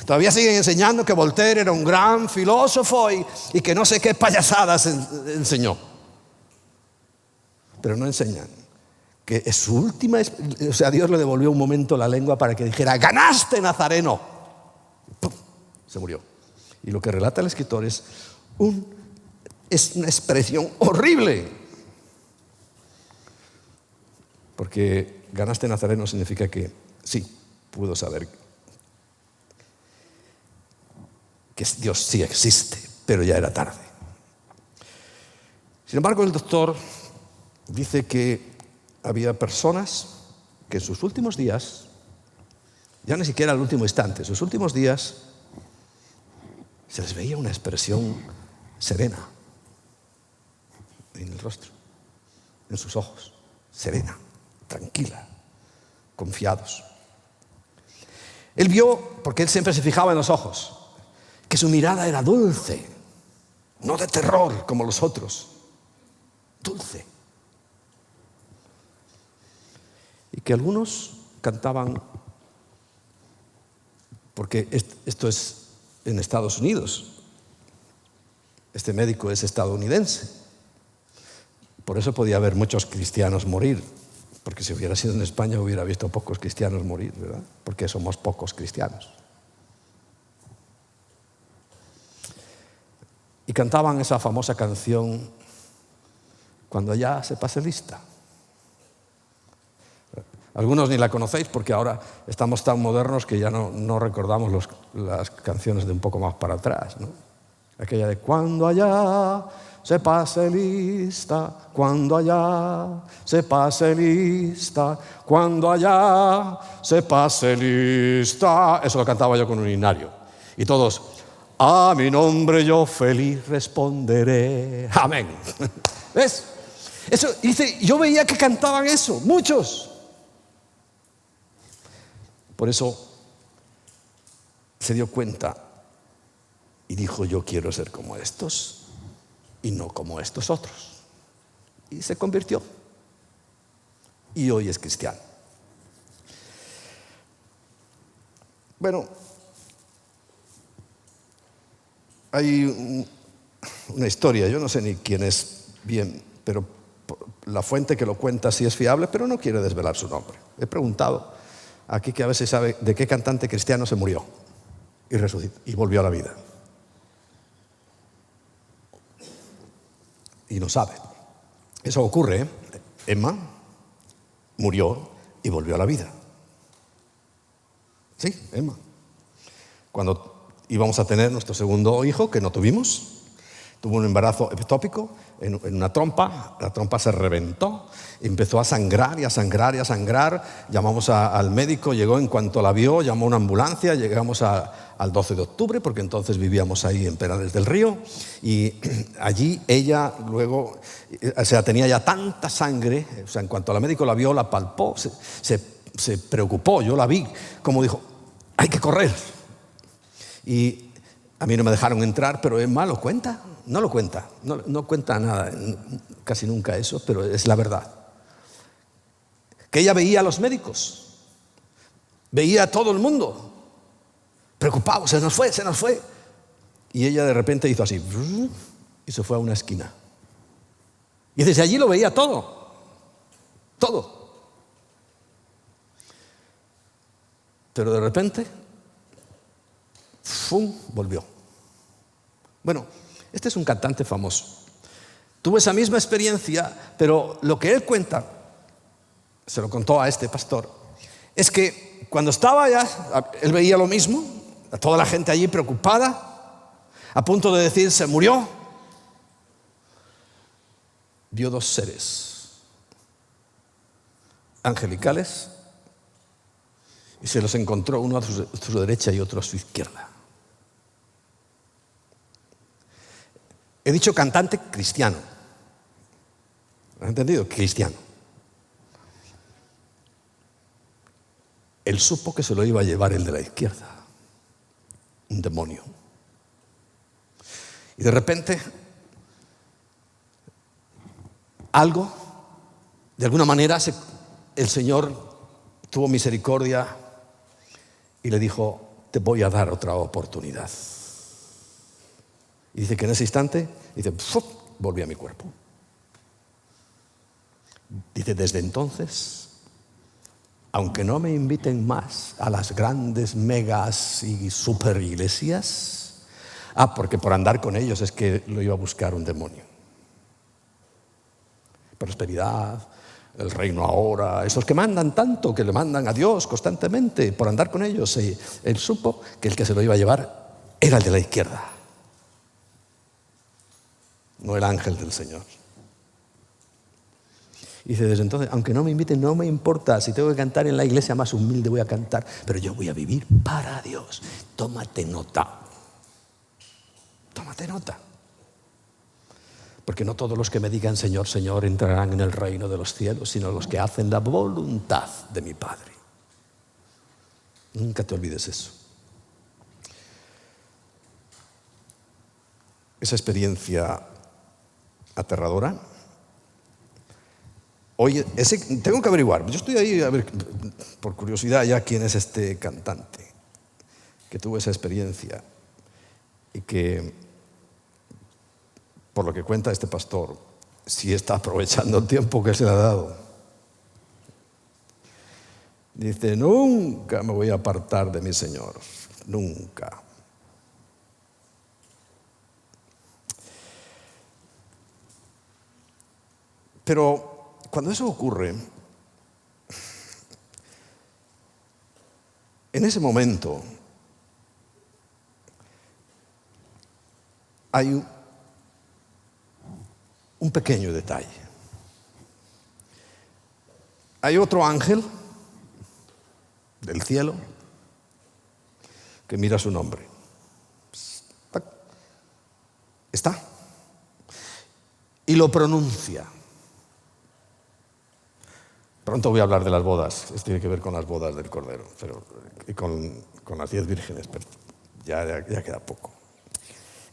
Todavía siguen enseñando que Voltaire era un gran filósofo y que no sé qué payasadas enseñó. Pero no enseñan que es su última, o sea, Dios le devolvió un momento la lengua para que dijera, ¡ganaste, Nazareno! ¡Pum! Se murió. Y lo que relata el escritor es una expresión horrible. Porque ganaste, Nazareno significa que sí, pudo saber que Dios sí existe, pero ya era tarde. Sin embargo, el doctor dice que había personas que en sus últimos días, ya ni siquiera el último instante, en sus últimos días, se les veía una expresión serena en el rostro, en sus ojos, serena, tranquila, confiados. Él vio, porque él siempre se fijaba en los ojos, que su mirada era dulce, no de terror como los otros, dulce. Y que algunos cantaban, porque esto es en Estados Unidos, este médico es estadounidense, por eso podía haber muchos cristianos morir, porque si hubiera sido en España hubiera visto pocos cristianos morir, ¿verdad? Porque somos pocos cristianos. Y cantaban esa famosa canción, Cuando ya se pase lista. Algunos ni la conocéis porque ahora estamos tan modernos que ya no recordamos las canciones de un poco más para atrás, ¿no? Aquella de cuando allá se pase lista, cuando allá se pase lista, cuando allá se pase lista. Eso lo cantaba yo con un himnario. Y todos, A mi nombre yo feliz responderé. Amén. ¿Ves? Eso dice, yo veía que cantaban eso, muchos. Por eso se dio cuenta y dijo, yo quiero ser como estos y no como estos otros. Y se convirtió. Y hoy es cristiano. Bueno, hay una historia, yo no sé ni quién es bien, pero la fuente que lo cuenta sí es fiable, pero no quiere desvelar su nombre. He preguntado aquí que a veces sabe de qué cantante cristiano se murió y resucitó y volvió a la vida. Y no sabe. Eso ocurre, ¿eh? Emma murió y volvió a la vida. Sí, Emma. Cuando íbamos a tener nuestro segundo hijo, que no tuvimos, tuvo un embarazo ectópico en una trompa, la trompa se reventó, empezó a sangrar y a sangrar y a sangrar. Llamamos al médico, llegó en cuanto la vio, llamó a una ambulancia, llegamos al 12 de octubre, porque entonces vivíamos ahí en Perales del Río, y allí ella luego, o sea, tenía ya tanta sangre, o sea, en cuanto el médico la vio, la palpó, se preocupó, yo la vi, como dijo, hay que correr. Y a mí no me dejaron entrar, pero Emma lo cuenta, no lo cuenta, no cuenta nada, casi nunca eso, pero es la verdad. Que ella veía a los médicos, veía a todo el mundo, preocupado, se nos fue. Y ella de repente hizo así, y se fue a una esquina. Y desde allí lo veía todo. Pero de repente, ¡fum!, volvió. Bueno, este es un cantante famoso. Tuvo esa misma experiencia, pero lo que él cuenta, se lo contó a este pastor, es que cuando estaba allá, él veía lo mismo, a toda la gente allí preocupada, a punto de decir, se murió. Vio dos seres angelicales y se los encontró, uno a su derecha y otro a su izquierda. He dicho cantante cristiano. ¿Has entendido? Cristiano. Él supo que se lo iba a llevar el de la izquierda, un demonio. Y de repente, algo, de alguna manera, el Señor tuvo misericordia y le dijo, te voy a dar otra oportunidad. Y dice que en ese instante, dice, volví a mi cuerpo. Dice, desde entonces, aunque no me inviten más a las grandes megas y super iglesias, porque por andar con ellos es que lo iba a buscar un demonio. Prosperidad, el reino ahora, esos que mandan tanto, que le mandan a Dios constantemente, por andar con ellos, él supo que el que se lo iba a llevar era el de la izquierda, no el ángel del Señor. Y dice, desde entonces, aunque no me inviten, no me importa. Si tengo que cantar en la iglesia más humilde, voy a cantar, pero yo voy a vivir para Dios. Tómate nota. Tómate nota. Porque no todos los que me digan Señor, Señor entrarán en el reino de los cielos, sino los que hacen la voluntad de mi Padre. Nunca te olvides eso. Esa experiencia aterradora. Oye, tengo que averiguar. Yo estoy ahí a ver, por curiosidad, ya quién es este cantante que tuvo esa experiencia y que, por lo que cuenta este pastor, sí está aprovechando el tiempo que se le ha dado. Dice, nunca me voy a apartar de mi Señor, nunca. Pero cuando eso ocurre, en ese momento hay un pequeño detalle. Hay otro ángel del cielo que mira su nombre. Está está. Y lo pronuncia. Pronto voy a hablar de las bodas. Esto tiene que ver con las bodas del Cordero, y con las 10 vírgenes, pero ya queda poco.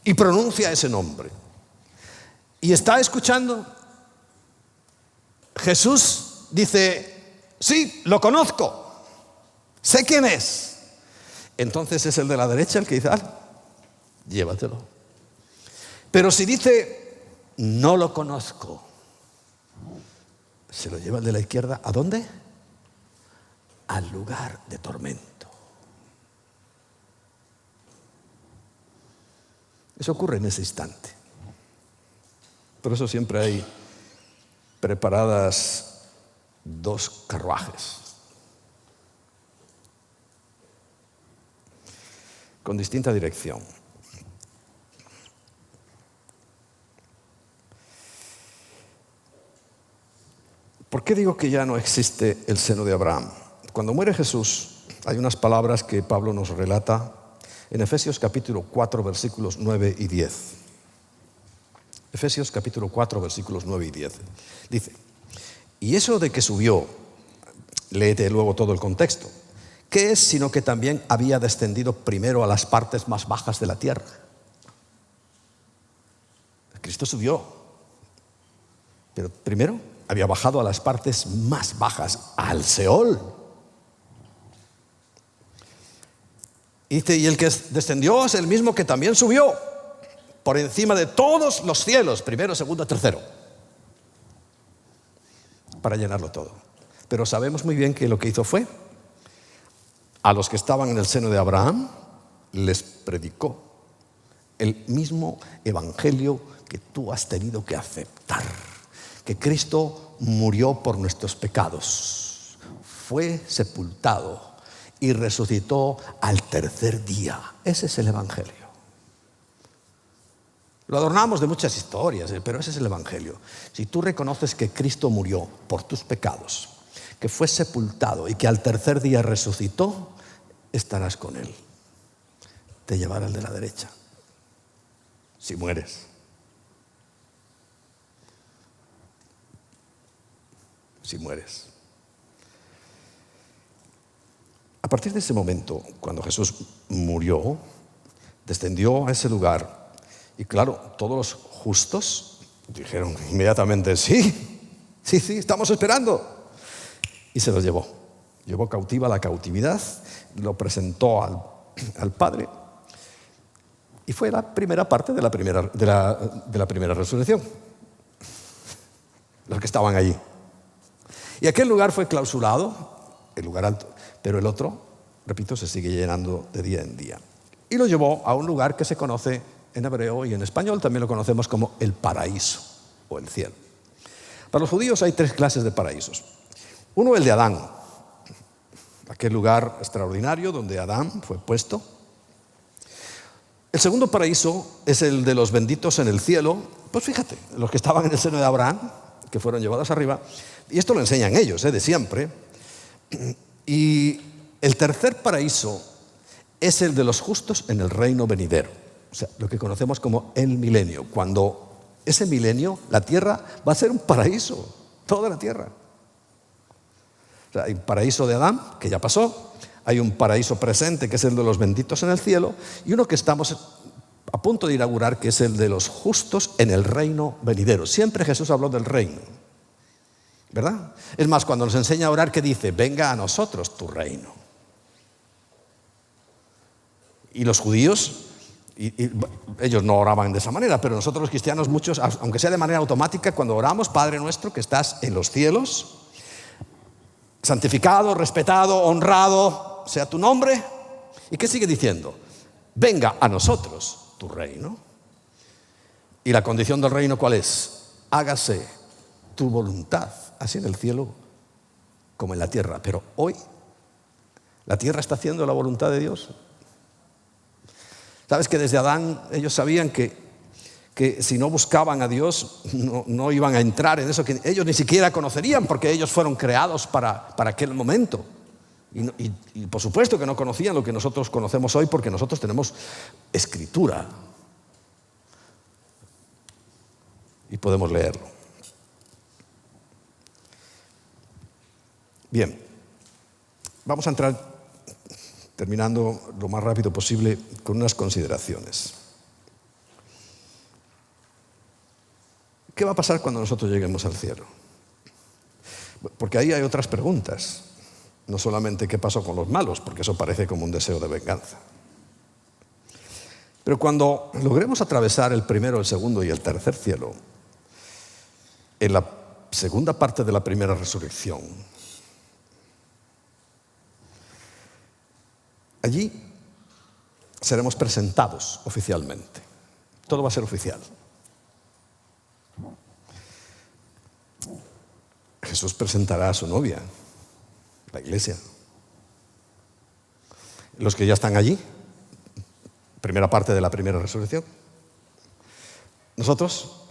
Y pronuncia ese nombre. Y está escuchando. Jesús dice, sí, lo conozco, sé quién es. Entonces es el de la derecha el que dice, llévatelo. Pero si dice, no lo conozco, se lo lleva el de la izquierda, ¿a dónde? Al lugar de tormento. Eso ocurre en ese instante. Por eso siempre hay preparadas 2 carruajes con distinta dirección. ¿Por qué digo que ya no existe el seno de Abraham? Cuando muere Jesús, hay unas palabras que Pablo nos relata en Efesios capítulo 4, versículos 9 y 10. Efesios capítulo 4, versículos 9 y 10. Dice, y eso de que subió, léete luego todo el contexto, ¿qué es sino que también había descendido primero a las partes más bajas de la tierra? Cristo subió, pero primero había bajado a las partes más bajas, al Seol. Y dice, y el que descendió es el mismo que también subió por encima de todos los cielos, primero, segundo, tercero, para llenarlo todo. Pero sabemos muy bien que lo que hizo fue, a los que estaban en el seno de Abraham, les predicó el mismo evangelio que tú has tenido que aceptar. Que Cristo murió por nuestros pecados, fue sepultado y resucitó al tercer día. Ese es el evangelio. Lo adornamos de muchas historias, pero ese es el evangelio. Si tú reconoces que Cristo murió por tus pecados, que fue sepultado y que al tercer día resucitó, estarás con Él. Te llevará al de la derecha, si mueres. Si mueres. A partir de ese momento, cuando Jesús murió, descendió a ese lugar y claro, todos los justos dijeron inmediatamente, sí, estamos esperando. Y se los llevó cautiva a la cautividad, lo presentó al Padre y fue la primera parte de la primera resurrección, los que estaban allí. Y aquel lugar fue clausurado, el lugar alto, pero el otro, repito, se sigue llenando de día en día. Y lo llevó a un lugar que se conoce en hebreo y en español, también lo conocemos como el paraíso o el cielo. Para los judíos hay 3 clases de paraísos. Uno, el de Adán, aquel lugar extraordinario donde Adán fue puesto. El segundo paraíso es el de los benditos en el cielo. Pues fíjate, los que estaban en el seno de Abraham, que fueron llevados arriba, y esto lo enseñan ellos, de siempre. Y el tercer paraíso es el de los justos en el reino venidero, o sea, lo que conocemos como el milenio. Cuando ese milenio, la tierra va a ser un paraíso, toda la tierra. O sea, hay un paraíso de Adán, que ya pasó, hay un paraíso presente, que es el de los benditos en el cielo, y uno que estamos a punto de inaugurar, que es el de los justos en el reino venidero. Siempre Jesús habló del reino, ¿verdad? Es más, cuando nos enseña a orar, ¿qué dice? Venga a nosotros tu reino. Y los judíos, ellos no oraban de esa manera, pero nosotros los cristianos, muchos, aunque sea de manera automática, cuando oramos, Padre nuestro que estás en los cielos, santificado, respetado, honrado sea tu nombre. ¿Y qué sigue diciendo? Venga a nosotros tu reino. Y la condición del reino, ¿cuál es? Hágase tu voluntad, así en el cielo como en la tierra. Pero hoy la tierra está haciendo la voluntad de Dios. ¿Sabes que desde Adán ellos sabían que si no buscaban a Dios no iban a entrar en eso que ellos ni siquiera conocerían, porque ellos fueron creados para aquel momento? Y por supuesto que no conocían lo que nosotros conocemos hoy, porque nosotros tenemos escritura. y podemos leerlo. Bien, vamos a entrar, terminando lo más rápido posible, con unas consideraciones. ¿Qué va a pasar cuando nosotros lleguemos al cielo? Porque ahí hay otras preguntas. No solamente qué pasó con los malos, porque eso parece como un deseo de venganza. Pero cuando logremos atravesar el primero, el segundo y el tercer cielo, en la segunda parte de la primera resurrección, allí seremos presentados oficialmente. Todo va a ser oficial. Jesús presentará a su novia, la iglesia. Los que ya están allí, primera parte de la primera resurrección. Nosotros,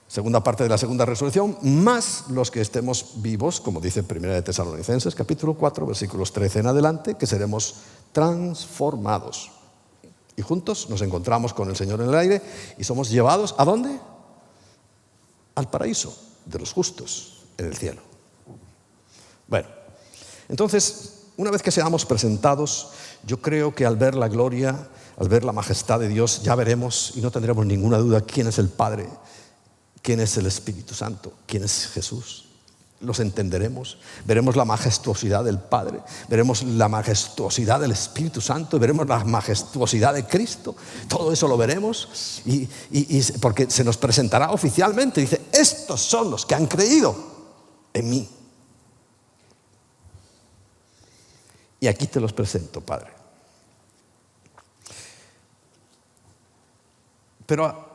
segunda parte de la segunda resurrección, más los que estemos vivos, como dice Primera de Tesalonicenses, capítulo 4, versículos 13 en adelante, que seremos transformados. Y juntos nos encontramos con el Señor en el aire y somos llevados, ¿a dónde? Al paraíso de los justos, en el cielo. Bueno, entonces, una vez que seamos presentados, yo creo que al ver la gloria, al ver la majestad de Dios, ya veremos y no tendremos ninguna duda quién es el Padre, quién es el Espíritu Santo, quién es Jesús. Los entenderemos, veremos la majestuosidad del Padre, veremos la majestuosidad del Espíritu Santo, veremos la majestuosidad de Cristo. Todo eso lo veremos y porque se nos presentará oficialmente. Dice, estos son los que han creído en mí. Y aquí te los presento, Padre. Pero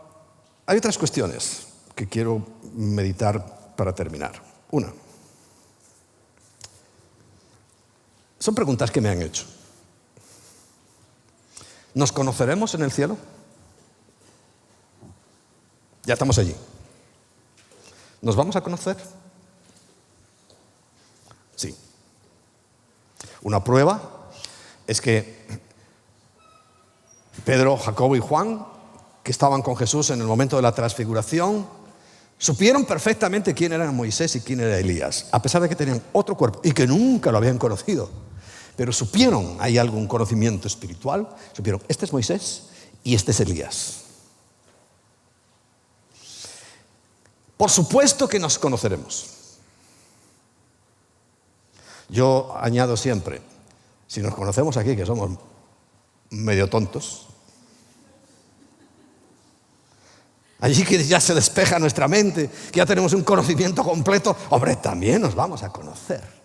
hay otras cuestiones que quiero meditar para terminar. Una, son preguntas que me han hecho. ¿Nos conoceremos en el cielo? Ya estamos allí. ¿Nos vamos a conocer? Sí. Una prueba es que Pedro, Jacobo y Juan, que estaban con Jesús en el momento de la transfiguración, supieron perfectamente quién era Moisés y quién era Elías, a pesar de que tenían otro cuerpo y que nunca lo habían conocido. Pero supieron, hay algún conocimiento espiritual, supieron, este es Moisés y este es Elías. Por supuesto que nos conoceremos. Yo añado siempre, si nos conocemos aquí, que somos medio tontos, allí que ya se despeja nuestra mente, que ya tenemos un conocimiento completo, hombre, también nos vamos a conocer.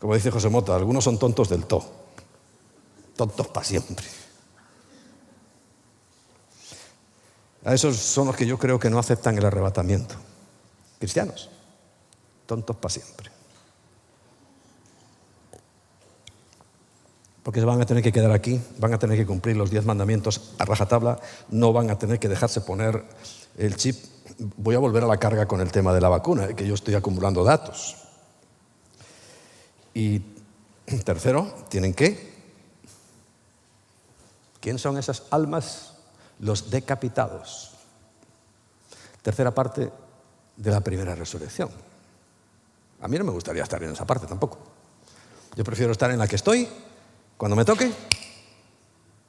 Como dice José Mota, algunos son tontos del todo, tontos para siempre. A esos son los que yo creo que no aceptan el arrebatamiento. Cristianos, tontos para siempre. Porque se van a tener que quedar aquí, van a tener que cumplir los 10 mandamientos a rajatabla, no van a tener que dejarse poner el chip. Voy a volver a la carga con el tema de la vacuna, que yo estoy acumulando datos. Y tercero, tienen que. ¿Quién son esas almas? Los decapitados. Tercera parte de la primera resurrección. A mí no me gustaría estar en esa parte tampoco. Yo prefiero estar en la que estoy. Cuando me toque,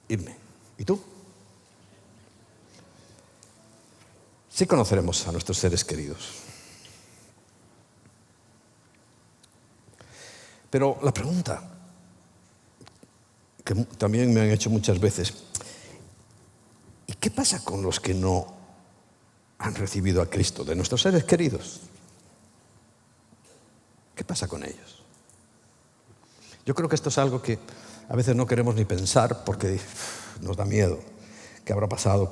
irme. ¿Y tú? Sí conoceremos a nuestros seres queridos. Pero la pregunta que también me han hecho muchas veces, ¿y qué pasa con los que no han recibido a Cristo, de nuestros seres queridos? ¿Qué pasa con ellos? Yo creo que esto es algo que a veces no queremos ni pensar porque nos da miedo. ¿Qué habrá pasado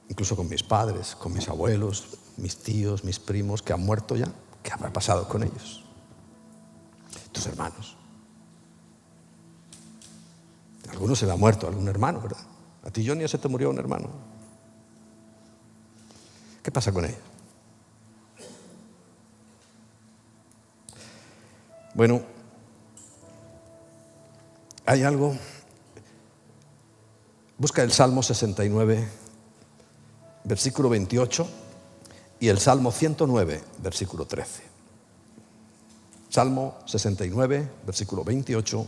incluso con mis padres, con mis abuelos, mis tíos, mis primos que han muerto ya? ¿Qué habrá pasado con ellos? Tus hermanos. A algunos se le ha muerto algún hermano, ¿verdad? A ti, Johnny, ya se te murió un hermano. ¿Qué pasa con ellos? Bueno, hay algo Busca el Salmo 69, versículo 28 y el Salmo 109, versículo 13. Salmo 69, versículo 28,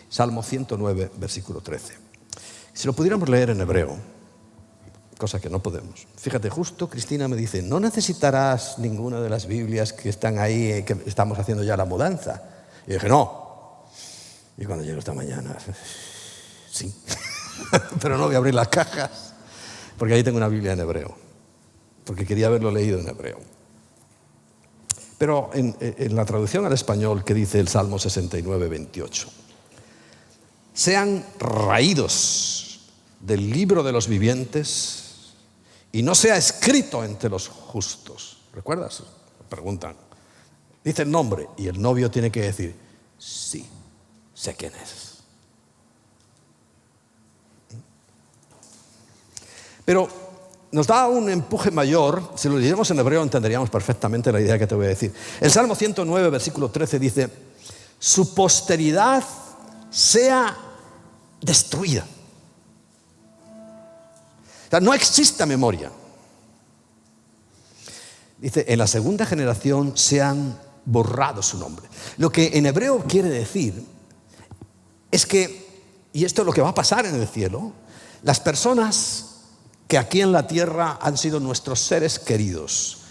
Salmo 109, versículo 13. Si lo pudiéramos leer en hebreo, cosa que no podemos. Fíjate, justo Cristina me dice, no necesitarás ninguna de las Biblias que están ahí, que estamos haciendo ya la mudanza. Y dije, no. Y cuando llego esta mañana, sí. Pero no voy a abrir las cajas, porque ahí tengo una Biblia en hebreo, porque quería haberlo leído en hebreo. Pero en la traducción al español que dice el Salmo 69, 28, sean raídos del libro de los vivientes y no sea escrito entre los justos. ¿Recuerdas? Preguntan. Dice el nombre y el novio tiene que decir, sí, sé quién es. Pero nos da un empuje mayor. Si lo leyéramos en hebreo entenderíamos perfectamente la idea que te voy a decir. El Salmo 109, versículo 13 dice, su posteridad sea destruida. O sea, no exista memoria. Dice, en la segunda generación se han borrado su nombre. Lo que en hebreo quiere decir es que, y esto es lo que va a pasar en el cielo, las personas que aquí en la tierra han sido nuestros seres queridos,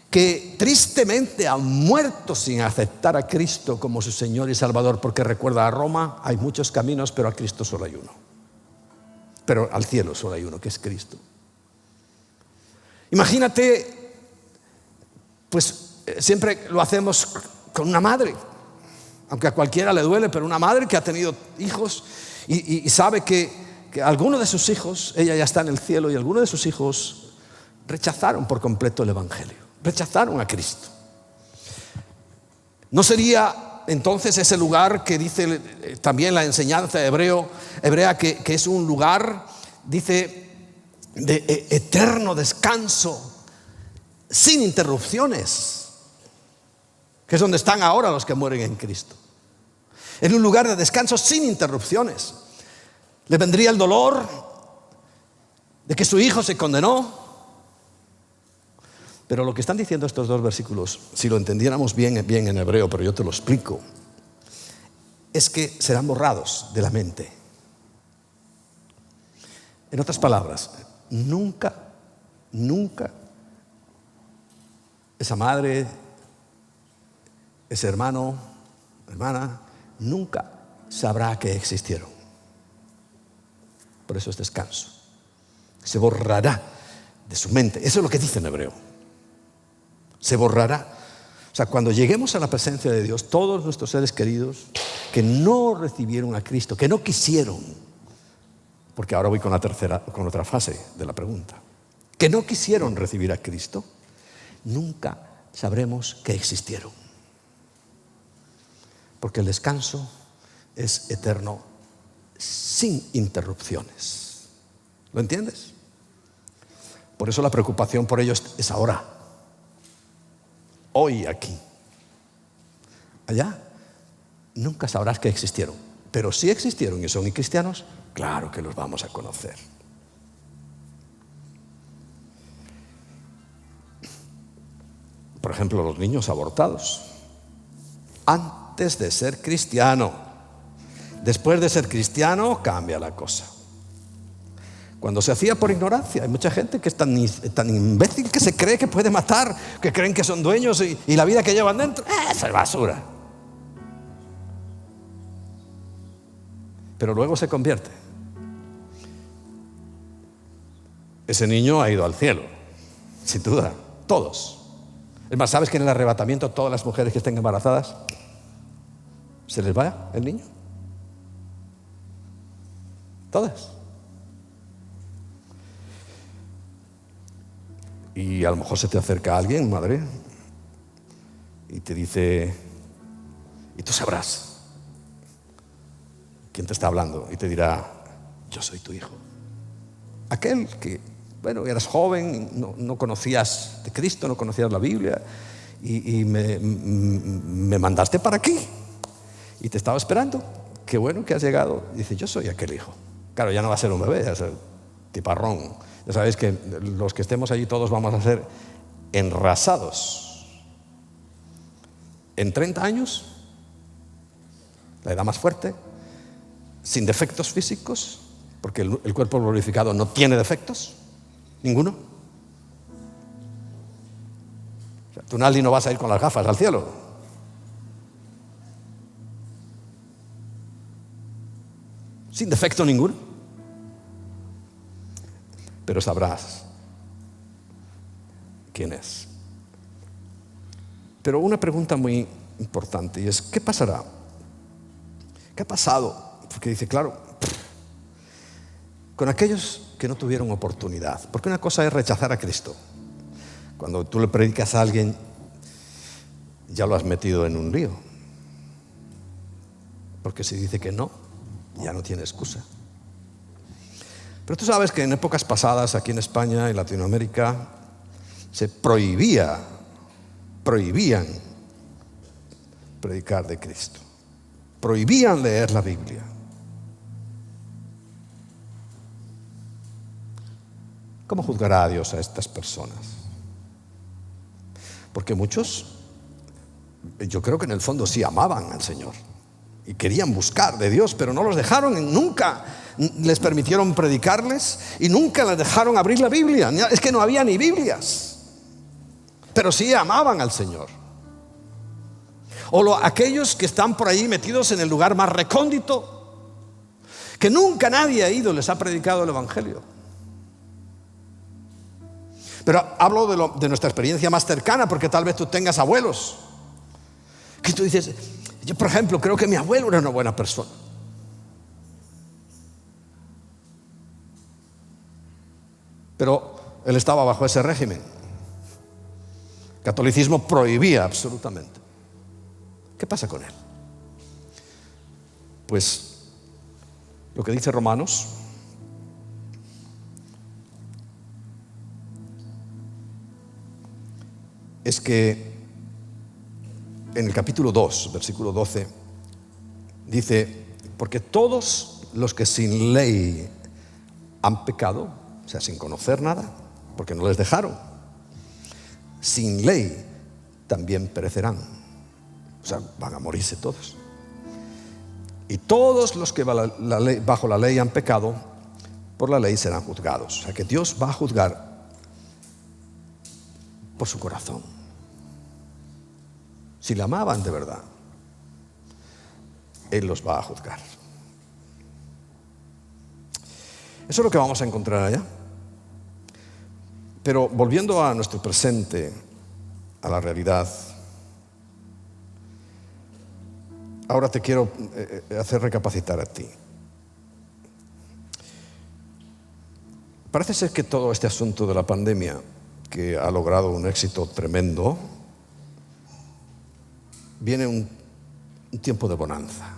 que tristemente han muerto sin aceptar a Cristo como su Señor y Salvador, porque recuerda, a Roma hay muchos caminos, pero a Cristo solo hay uno. Pero al cielo solo hay uno, que es Cristo. Imagínate, pues siempre lo hacemos con una madre, aunque a cualquiera le duele, pero una madre que ha tenido hijos y sabe que alguno de sus hijos, ella ya está en el cielo, y algunos de sus hijos rechazaron por completo el Evangelio, rechazaron a Cristo. ¿No sería entonces ese lugar que dice también la enseñanza hebrea que es un lugar, dice, de eterno descanso, sin interrupciones, que es donde están ahora los que mueren en Cristo? En un lugar de descanso sin interrupciones. Le vendría el dolor de que su hijo se condenó. Pero lo que están diciendo estos dos versículos, si lo entendiéramos bien en hebreo, pero yo te lo explico, es que serán borrados de la mente. En otras palabras, nunca esa madre, ese hermano, hermana, nunca sabrá que existieron. Por eso es descanso. Se borrará de su mente. Eso es lo que dice en hebreo. Se borrará. O sea, cuando lleguemos a la presencia de Dios, todos nuestros seres queridos que no recibieron a Cristo, que no quisieron, porque ahora voy con otra fase de la pregunta, que no quisieron recibir a Cristo, nunca sabremos que existieron. Porque el descanso es eterno, sin interrupciones. ¿Lo entiendes? Por eso la preocupación por ellos es ahora, hoy, aquí. Allá nunca sabrás que existieron, pero si existieron y son cristianos, claro que los vamos a conocer. Por ejemplo, los niños abortados, antes de ser cristiano. Después de ser cristiano, cambia la cosa. Cuando se hacía por ignorancia, hay mucha gente que es tan imbécil que se cree que puede matar, que creen que son dueños y la vida que llevan dentro, esa es basura. Pero luego se convierte. Ese niño ha ido al cielo, sin duda, todos. Es más, ¿sabes que en el arrebatamiento todas las mujeres que estén embarazadas se les va el niño? Todas. Y a lo mejor se te acerca alguien, madre, y te dice, y tú sabrás quién te está hablando, y te dirá, yo soy tu hijo. Aquel que, bueno, eras joven, no conocías de Cristo, no conocías la Biblia, y me mandaste para aquí, y te estaba esperando. Qué bueno que has llegado. Dice, yo soy aquel hijo. Claro, ya no va a ser un bebé, va a ser tiparrón. Ya sabéis que los que estemos allí todos vamos a ser enrasados. En 30 años, la edad más fuerte, sin defectos físicos, porque el cuerpo glorificado no tiene defectos, ninguno. O sea, tú, Naldi, no vas a ir con las gafas al cielo. Sin defecto ninguno. Pero sabrás quién es. Pero una pregunta muy importante, y es, ¿qué pasará? ¿Qué ha pasado? Porque dice, claro, con aquellos que no tuvieron oportunidad. Porque una cosa es rechazar a Cristo. Cuando tú le predicas a alguien, ya lo has metido en un lío. Porque si dice que no, ya no tiene excusa. Pero tú sabes que en épocas pasadas, aquí en España y Latinoamérica, se prohibían predicar de Cristo. Prohibían leer la Biblia. ¿Cómo juzgará a Dios a estas personas? Porque muchos, yo creo que en el fondo sí amaban al Señor y querían buscar de Dios, pero no los dejaron, nunca les permitieron predicarles y nunca les dejaron abrir la Biblia. Es que no había ni Biblias, pero sí amaban al Señor. O aquellos que están por ahí metidos en el lugar más recóndito, que nunca nadie ha ido, les ha predicado el Evangelio. Pero hablo de nuestra experiencia más cercana, porque tal vez tú tengas abuelos que tú dices, yo por ejemplo creo que mi abuelo era una buena persona, pero él estaba bajo ese régimen. El catolicismo prohibía absolutamente. ¿Qué pasa con él? Pues lo que dice Romanos es que en el capítulo 2, versículo 12, dice, porque todos los que sin ley han pecado, o sea, sin conocer nada, porque no les dejaron, sin ley también perecerán. O sea, van a morirse todos. Y todos los que bajo la ley han pecado, por la ley serán juzgados. O sea, que Dios va a juzgar por su corazón. Si le amaban de verdad, Él los va a juzgar. Eso es lo que vamos a encontrar allá. Pero volviendo a nuestro presente, a la realidad, ahora te quiero hacer recapacitar a ti. Parece ser que todo este asunto de la pandemia, que ha logrado un éxito tremendo, viene un tiempo de bonanza.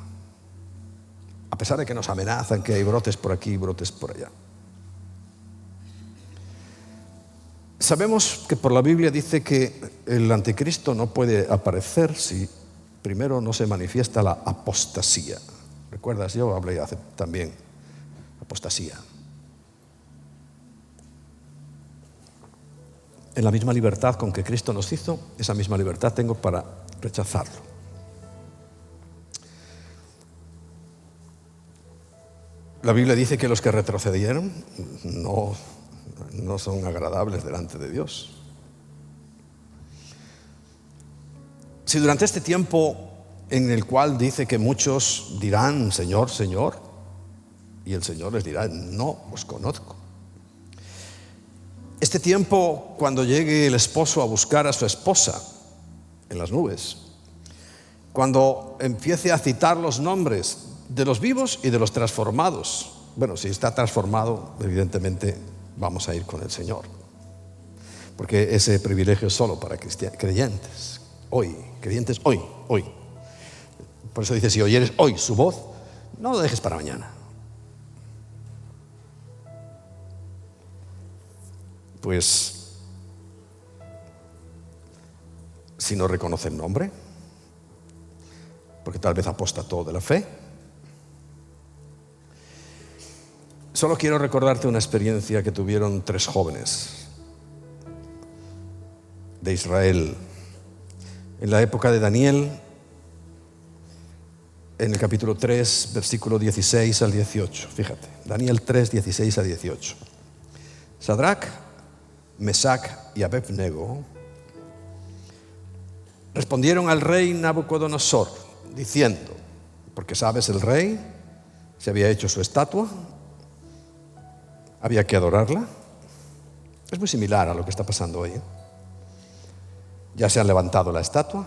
A pesar de que nos amenazan que hay brotes por aquí y brotes por allá. Sabemos que por la Biblia dice que el anticristo no puede aparecer si primero no se manifiesta la apostasía. ¿Recuerdas? Yo hablé hace también apostasía. En la misma libertad con que Cristo nos hizo, esa misma libertad tengo para rechazarlo. La Biblia dice que los que retrocedieron no son agradables delante de Dios. Si durante este tiempo en el cual dice que muchos dirán, Señor, Señor, y el Señor les dirá, no os conozco. Este tiempo, cuando llegue el esposo a buscar a su esposa en las nubes, cuando empiece a citar los nombres de los vivos y de los transformados. Bueno, si está transformado, evidentemente vamos a ir con el Señor, porque ese privilegio es solo para creyentes. Hoy, creyentes hoy. Por eso dice, si oyeres hoy su voz, no lo dejes para mañana. Pues, si no reconoce el nombre, porque tal vez apostató de la fe, Solo quiero recordarte una experiencia que tuvieron 3 jóvenes de Israel en la época de Daniel, en el capítulo 3, versículo 16 al 18. Fíjate, Daniel 3, 16 a 18. Sadrac, Mesac y Abednego respondieron al rey Nabucodonosor, diciendo, porque sabes, el rey se había hecho su estatua, había que adorarla. Es muy similar a lo que está pasando hoy, ¿eh? Ya se han levantado la estatua,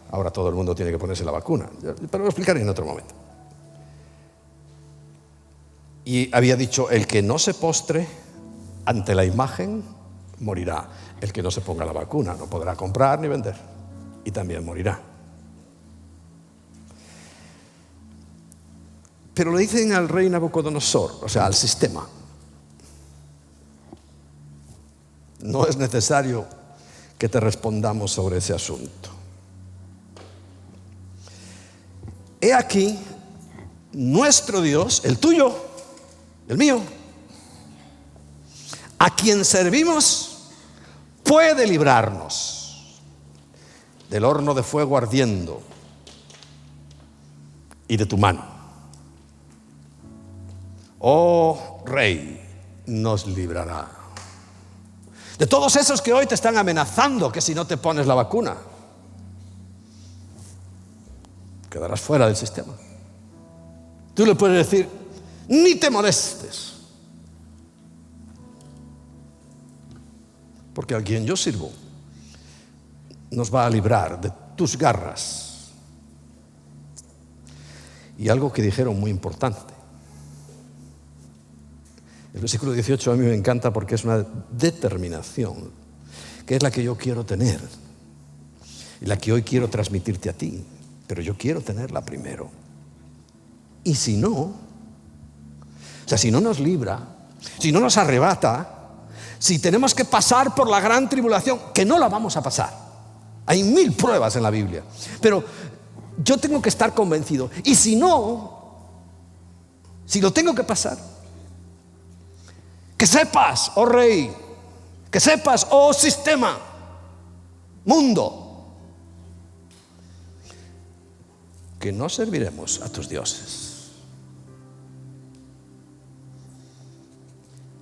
ahora todo el mundo tiene que ponerse la vacuna, pero lo explicaré en otro momento. Y había dicho, el que no se postre ante la imagen morirá. El que no se ponga la vacuna no podrá comprar ni vender y también morirá. Pero le dicen al rey Nabucodonosor, o sea, al sistema, no es necesario que te respondamos sobre ese asunto. He aquí, nuestro Dios, el tuyo, el mío, a quien servimos, puede librarnos del horno de fuego ardiendo y de tu mano. Oh Rey, nos librará de todos esos que hoy te están amenazando que si no te pones la vacuna quedarás fuera del sistema. Tú le puedes decir, ni te molestes, porque a quien yo sirvo nos va a librar de tus garras. Y algo que dijeron muy importante, el versículo 18 a mí me encanta porque es una determinación, que es la que yo quiero tener y la que hoy quiero transmitirte a ti, pero yo quiero tenerla primero. Y si no, o sea, si no nos libra, si no nos arrebata, si tenemos que pasar por la gran tribulación, que no la vamos a pasar, hay 1000 pruebas en la Biblia, pero yo tengo que estar convencido. Y si no, si lo tengo que pasar, que sepas, oh Rey, que sepas, oh sistema, mundo, que no serviremos a tus dioses,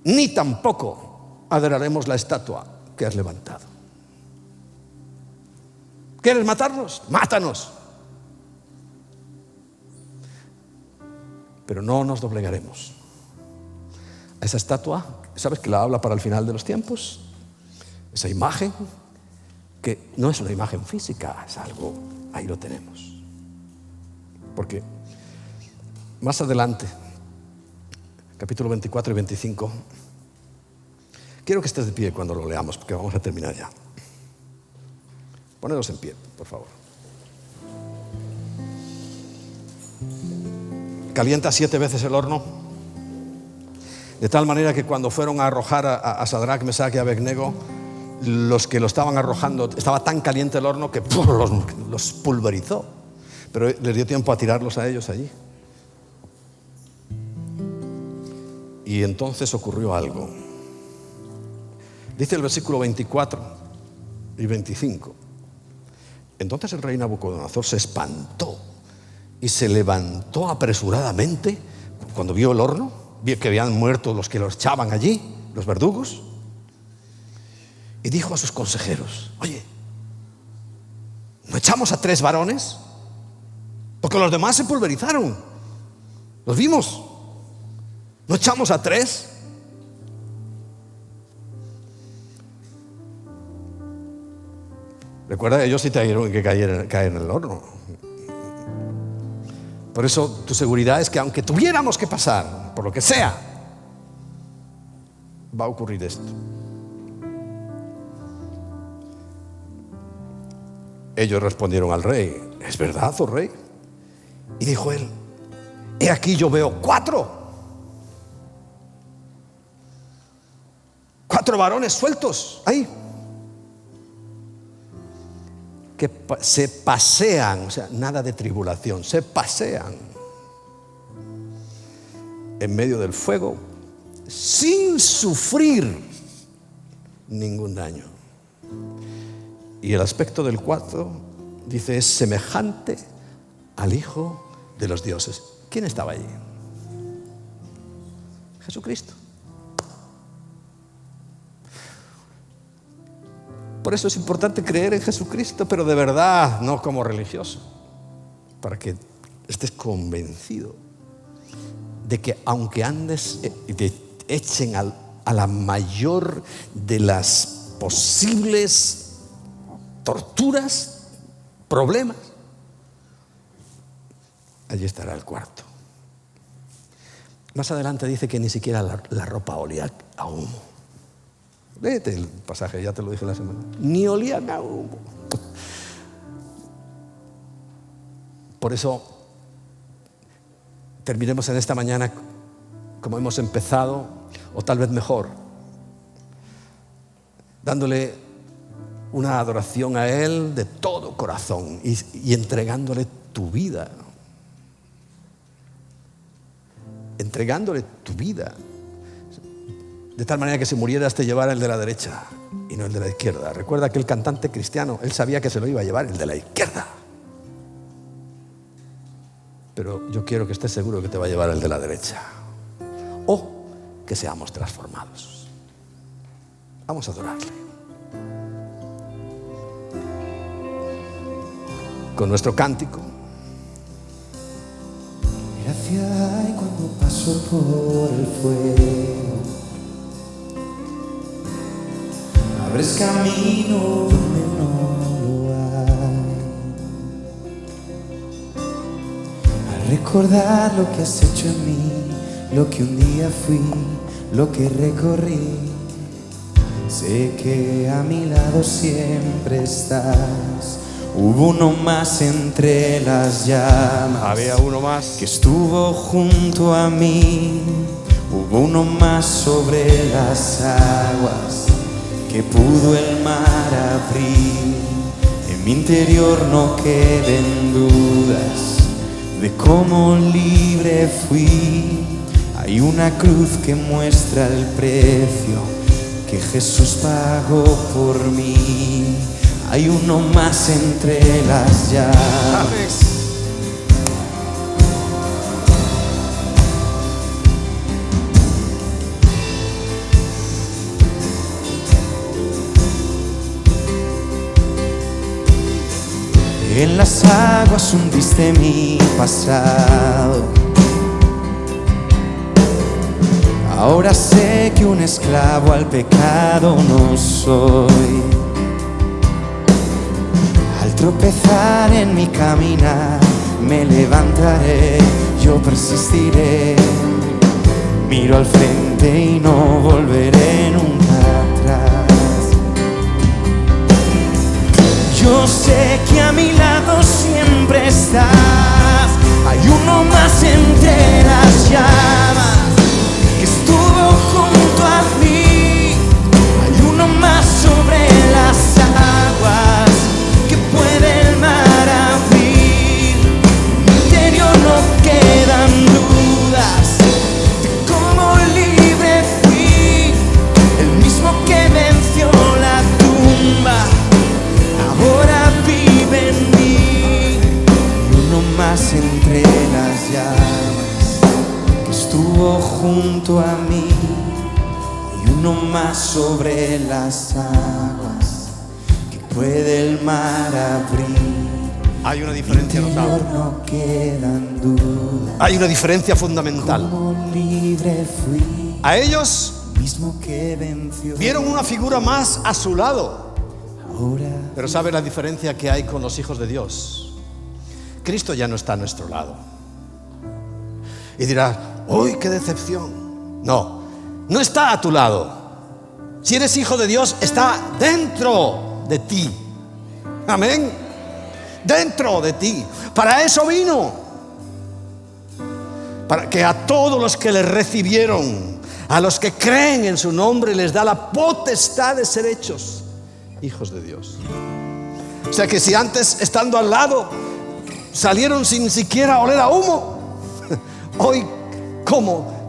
ni tampoco adoraremos la estatua que has levantado. ¿Quieres matarnos? Mátanos. Pero no nos doblegaremos a esa estatua. ¿Sabes que la habla para el final de los tiempos? Esa imagen, que no es una imagen física, es algo, ahí lo tenemos. Porque más adelante, capítulo 24 y 25, quiero que estés de pie cuando lo leamos, porque vamos a terminar ya. Ponedos en pie, por favor. Calienta 7 veces el horno, de tal manera que cuando fueron a arrojar a Sadrac, Mesac y Abednego, los que lo estaban arrojando, estaba tan caliente el horno que los pulverizó, pero les dio tiempo a tirarlos a ellos allí. Y entonces ocurrió algo. Dice el versículo 24 y 25. Entonces el rey Nabucodonosor se espantó y se levantó apresuradamente cuando vio el horno, vio que habían muerto los que los echaban allí, los verdugos, y dijo a sus consejeros, oye, ¿no echamos a 3 varones? Porque los demás se pulverizaron, los vimos. ¿No echamos a 3? Recuerda, ellos sí tuvieron que caer en el horno. Por eso tu seguridad es que aunque tuviéramos que pasar por lo que sea, va a ocurrir esto. Ellos respondieron al rey, ¿es verdad, oh rey? Y dijo él, he aquí yo veo 4 varones sueltos ahí, que se pasean, o sea, nada de tribulación, se pasean en medio del fuego sin sufrir ningún daño. Y el aspecto del 4 dice, es semejante al Hijo de los dioses. ¿Quién estaba allí? Jesucristo. Por eso es importante creer en Jesucristo, pero de verdad, no como religioso, para que estés convencido de que aunque andes y te echen a la mayor de las posibles torturas, problemas, allí estará el cuarto. Más adelante dice que ni siquiera la ropa olía a humo. Léete el pasaje, ya te lo dije la semana. Ni olían a humo. Por eso terminemos en esta mañana como hemos empezado, o tal vez mejor, dándole una adoración a Él de todo corazón y entregándole tu vida. Entregándole tu vida. De tal manera que si murieras te llevara el de la derecha y no el de la izquierda. Recuerda que el cantante cristiano, él sabía que se lo iba a llevar el de la izquierda. Pero yo quiero que estés seguro que te va a llevar el de la derecha. O que seamos transformados. Vamos a adorarle. Con nuestro cántico. Gracia hay cuando paso por el fuego. Abres camino donde no lo hay. Al recordar lo que has hecho en mí, lo que un día fui, lo que recorrí, sé que a mi lado siempre estás. Hubo uno más entre las llamas. Había uno más Que estuvo junto a mí. Hubo uno más sobre las aguas que pudo el mar abrir. En mi interior no queden dudas de cómo libre fui. Hay una cruz que muestra el precio que Jesús pagó por mí. Hay uno más entre las llaves. En las aguas hundiste mi pasado. Ahora sé que un esclavo al pecado no soy. Al tropezar en mi caminar, me levantaré, yo persistiré. Miro al frente y no volveré nunca atrás. Yo sé que a mi lado siempre estás. Hay uno más entre las llamas que estuvo junto a mí. Hay uno más sobre las aguas que puede el mar abrir. En mi interior no quedan dudas de cómo libre fui. El mismo que venció la tumba ahora vive en mí. Y uno más entre las llamas que estuvo junto a mí. Y uno más sobre las aguas que puede el mar abrir. Hay una diferencia notable. No quedan dudas. Hay una diferencia fundamental. Cómo libre fui. A ellos Mismo que venció. vieron una figura más a su lado. Ahora Pero ¿sabe la diferencia que hay con los hijos de Dios? Cristo ya no está a nuestro lado. Y dirás, ¡uy, qué decepción! No, no está a tu lado. Si eres hijo de Dios, está dentro de ti. Amén. Dentro de ti. Para eso vino. Para que a todos los que le recibieron, a los que creen en su nombre, les da la potestad de ser hechos hijos de Dios. O sea que si antes, estando al lado, salieron sin siquiera oler a humo, hoy como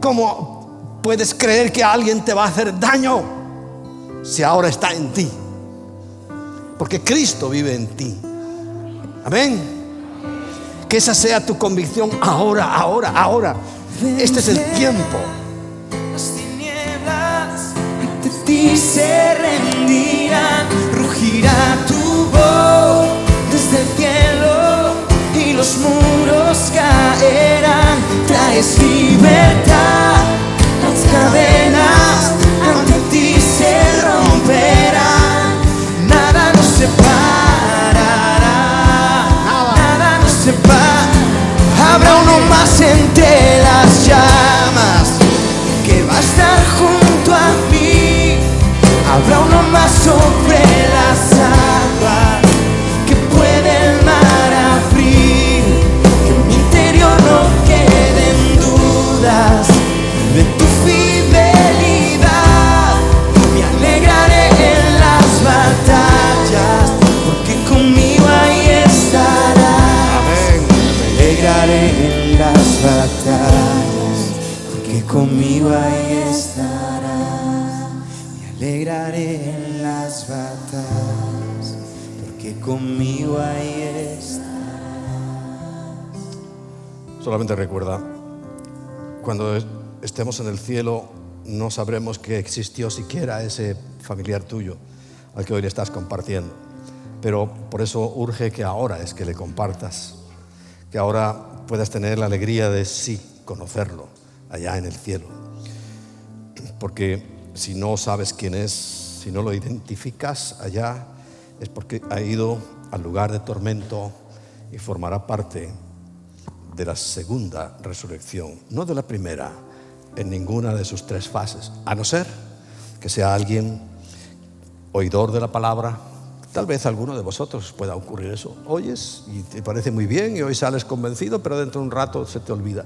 puedes creer que alguien te va a hacer daño si ahora está en ti, porque Cristo vive en ti. Amén. Que esa sea tu convicción ahora. Este es el tiempo. Las tinieblas ante ti se rendirán, rugirá tu voz desde el cielo y los muros caerán. Traes libertad, las cadenas ante ti se romperán. Nada nos separará, nada nos separará. Habrá uno más entre las llamas que va a estar junto a mí. Habrá uno más sobre las aguas que puede el mar abrir. Que en mi interior no queden dudas de tu fidelidad. Me alegraré en las batallas porque conmigo ahí estarás. Me alegraré en las batallas porque conmigo ahí estarás. Me alegraré en las batallas porque conmigo ahí estarás. Solamente recuerda, cuando estemos en el cielo, no sabremos que existió siquiera ese familiar tuyo al que hoy le estás compartiendo. Pero por eso urge que ahora es que le compartas, que ahora puedas tener la alegría de sí conocerlo allá en el cielo. Porque si no sabes quién es, si no lo identificas allá, es porque ha ido al lugar de tormento y formará parte de la segunda resurrección, no de la primera, en ninguna de sus tres fases, a no ser que sea alguien oidor de la palabra. Tal vez a alguno de vosotros pueda ocurrir eso. Oyes y te parece muy bien y hoy sales convencido, pero dentro de un rato se te olvida.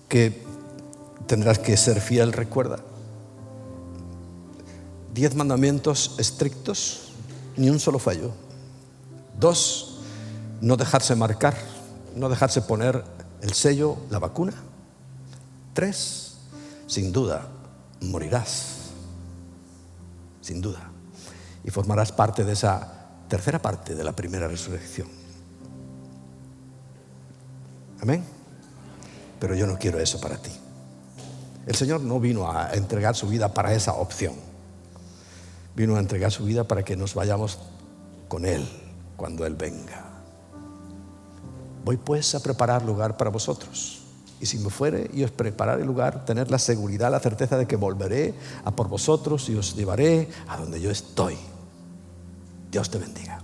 Que tendrás que ser fiel, recuerda. 10 mandamientos estrictos, ni un solo fallo. 2, no dejarse marcar, no dejarse poner el sello, la vacuna. 3, sin duda, morirás. Sin duda. Y formarás parte de esa tercera parte de la primera resurrección. Amén. Pero yo no quiero eso para ti. El Señor no vino a entregar su vida para esa opción. Vino a entregar su vida para que nos vayamos con Él cuando Él venga. Voy pues a preparar lugar para vosotros. Y si me fuere y os prepararé el lugar, tener la seguridad, la certeza de que volveré a por vosotros y os llevaré a donde yo estoy. Dios te bendiga.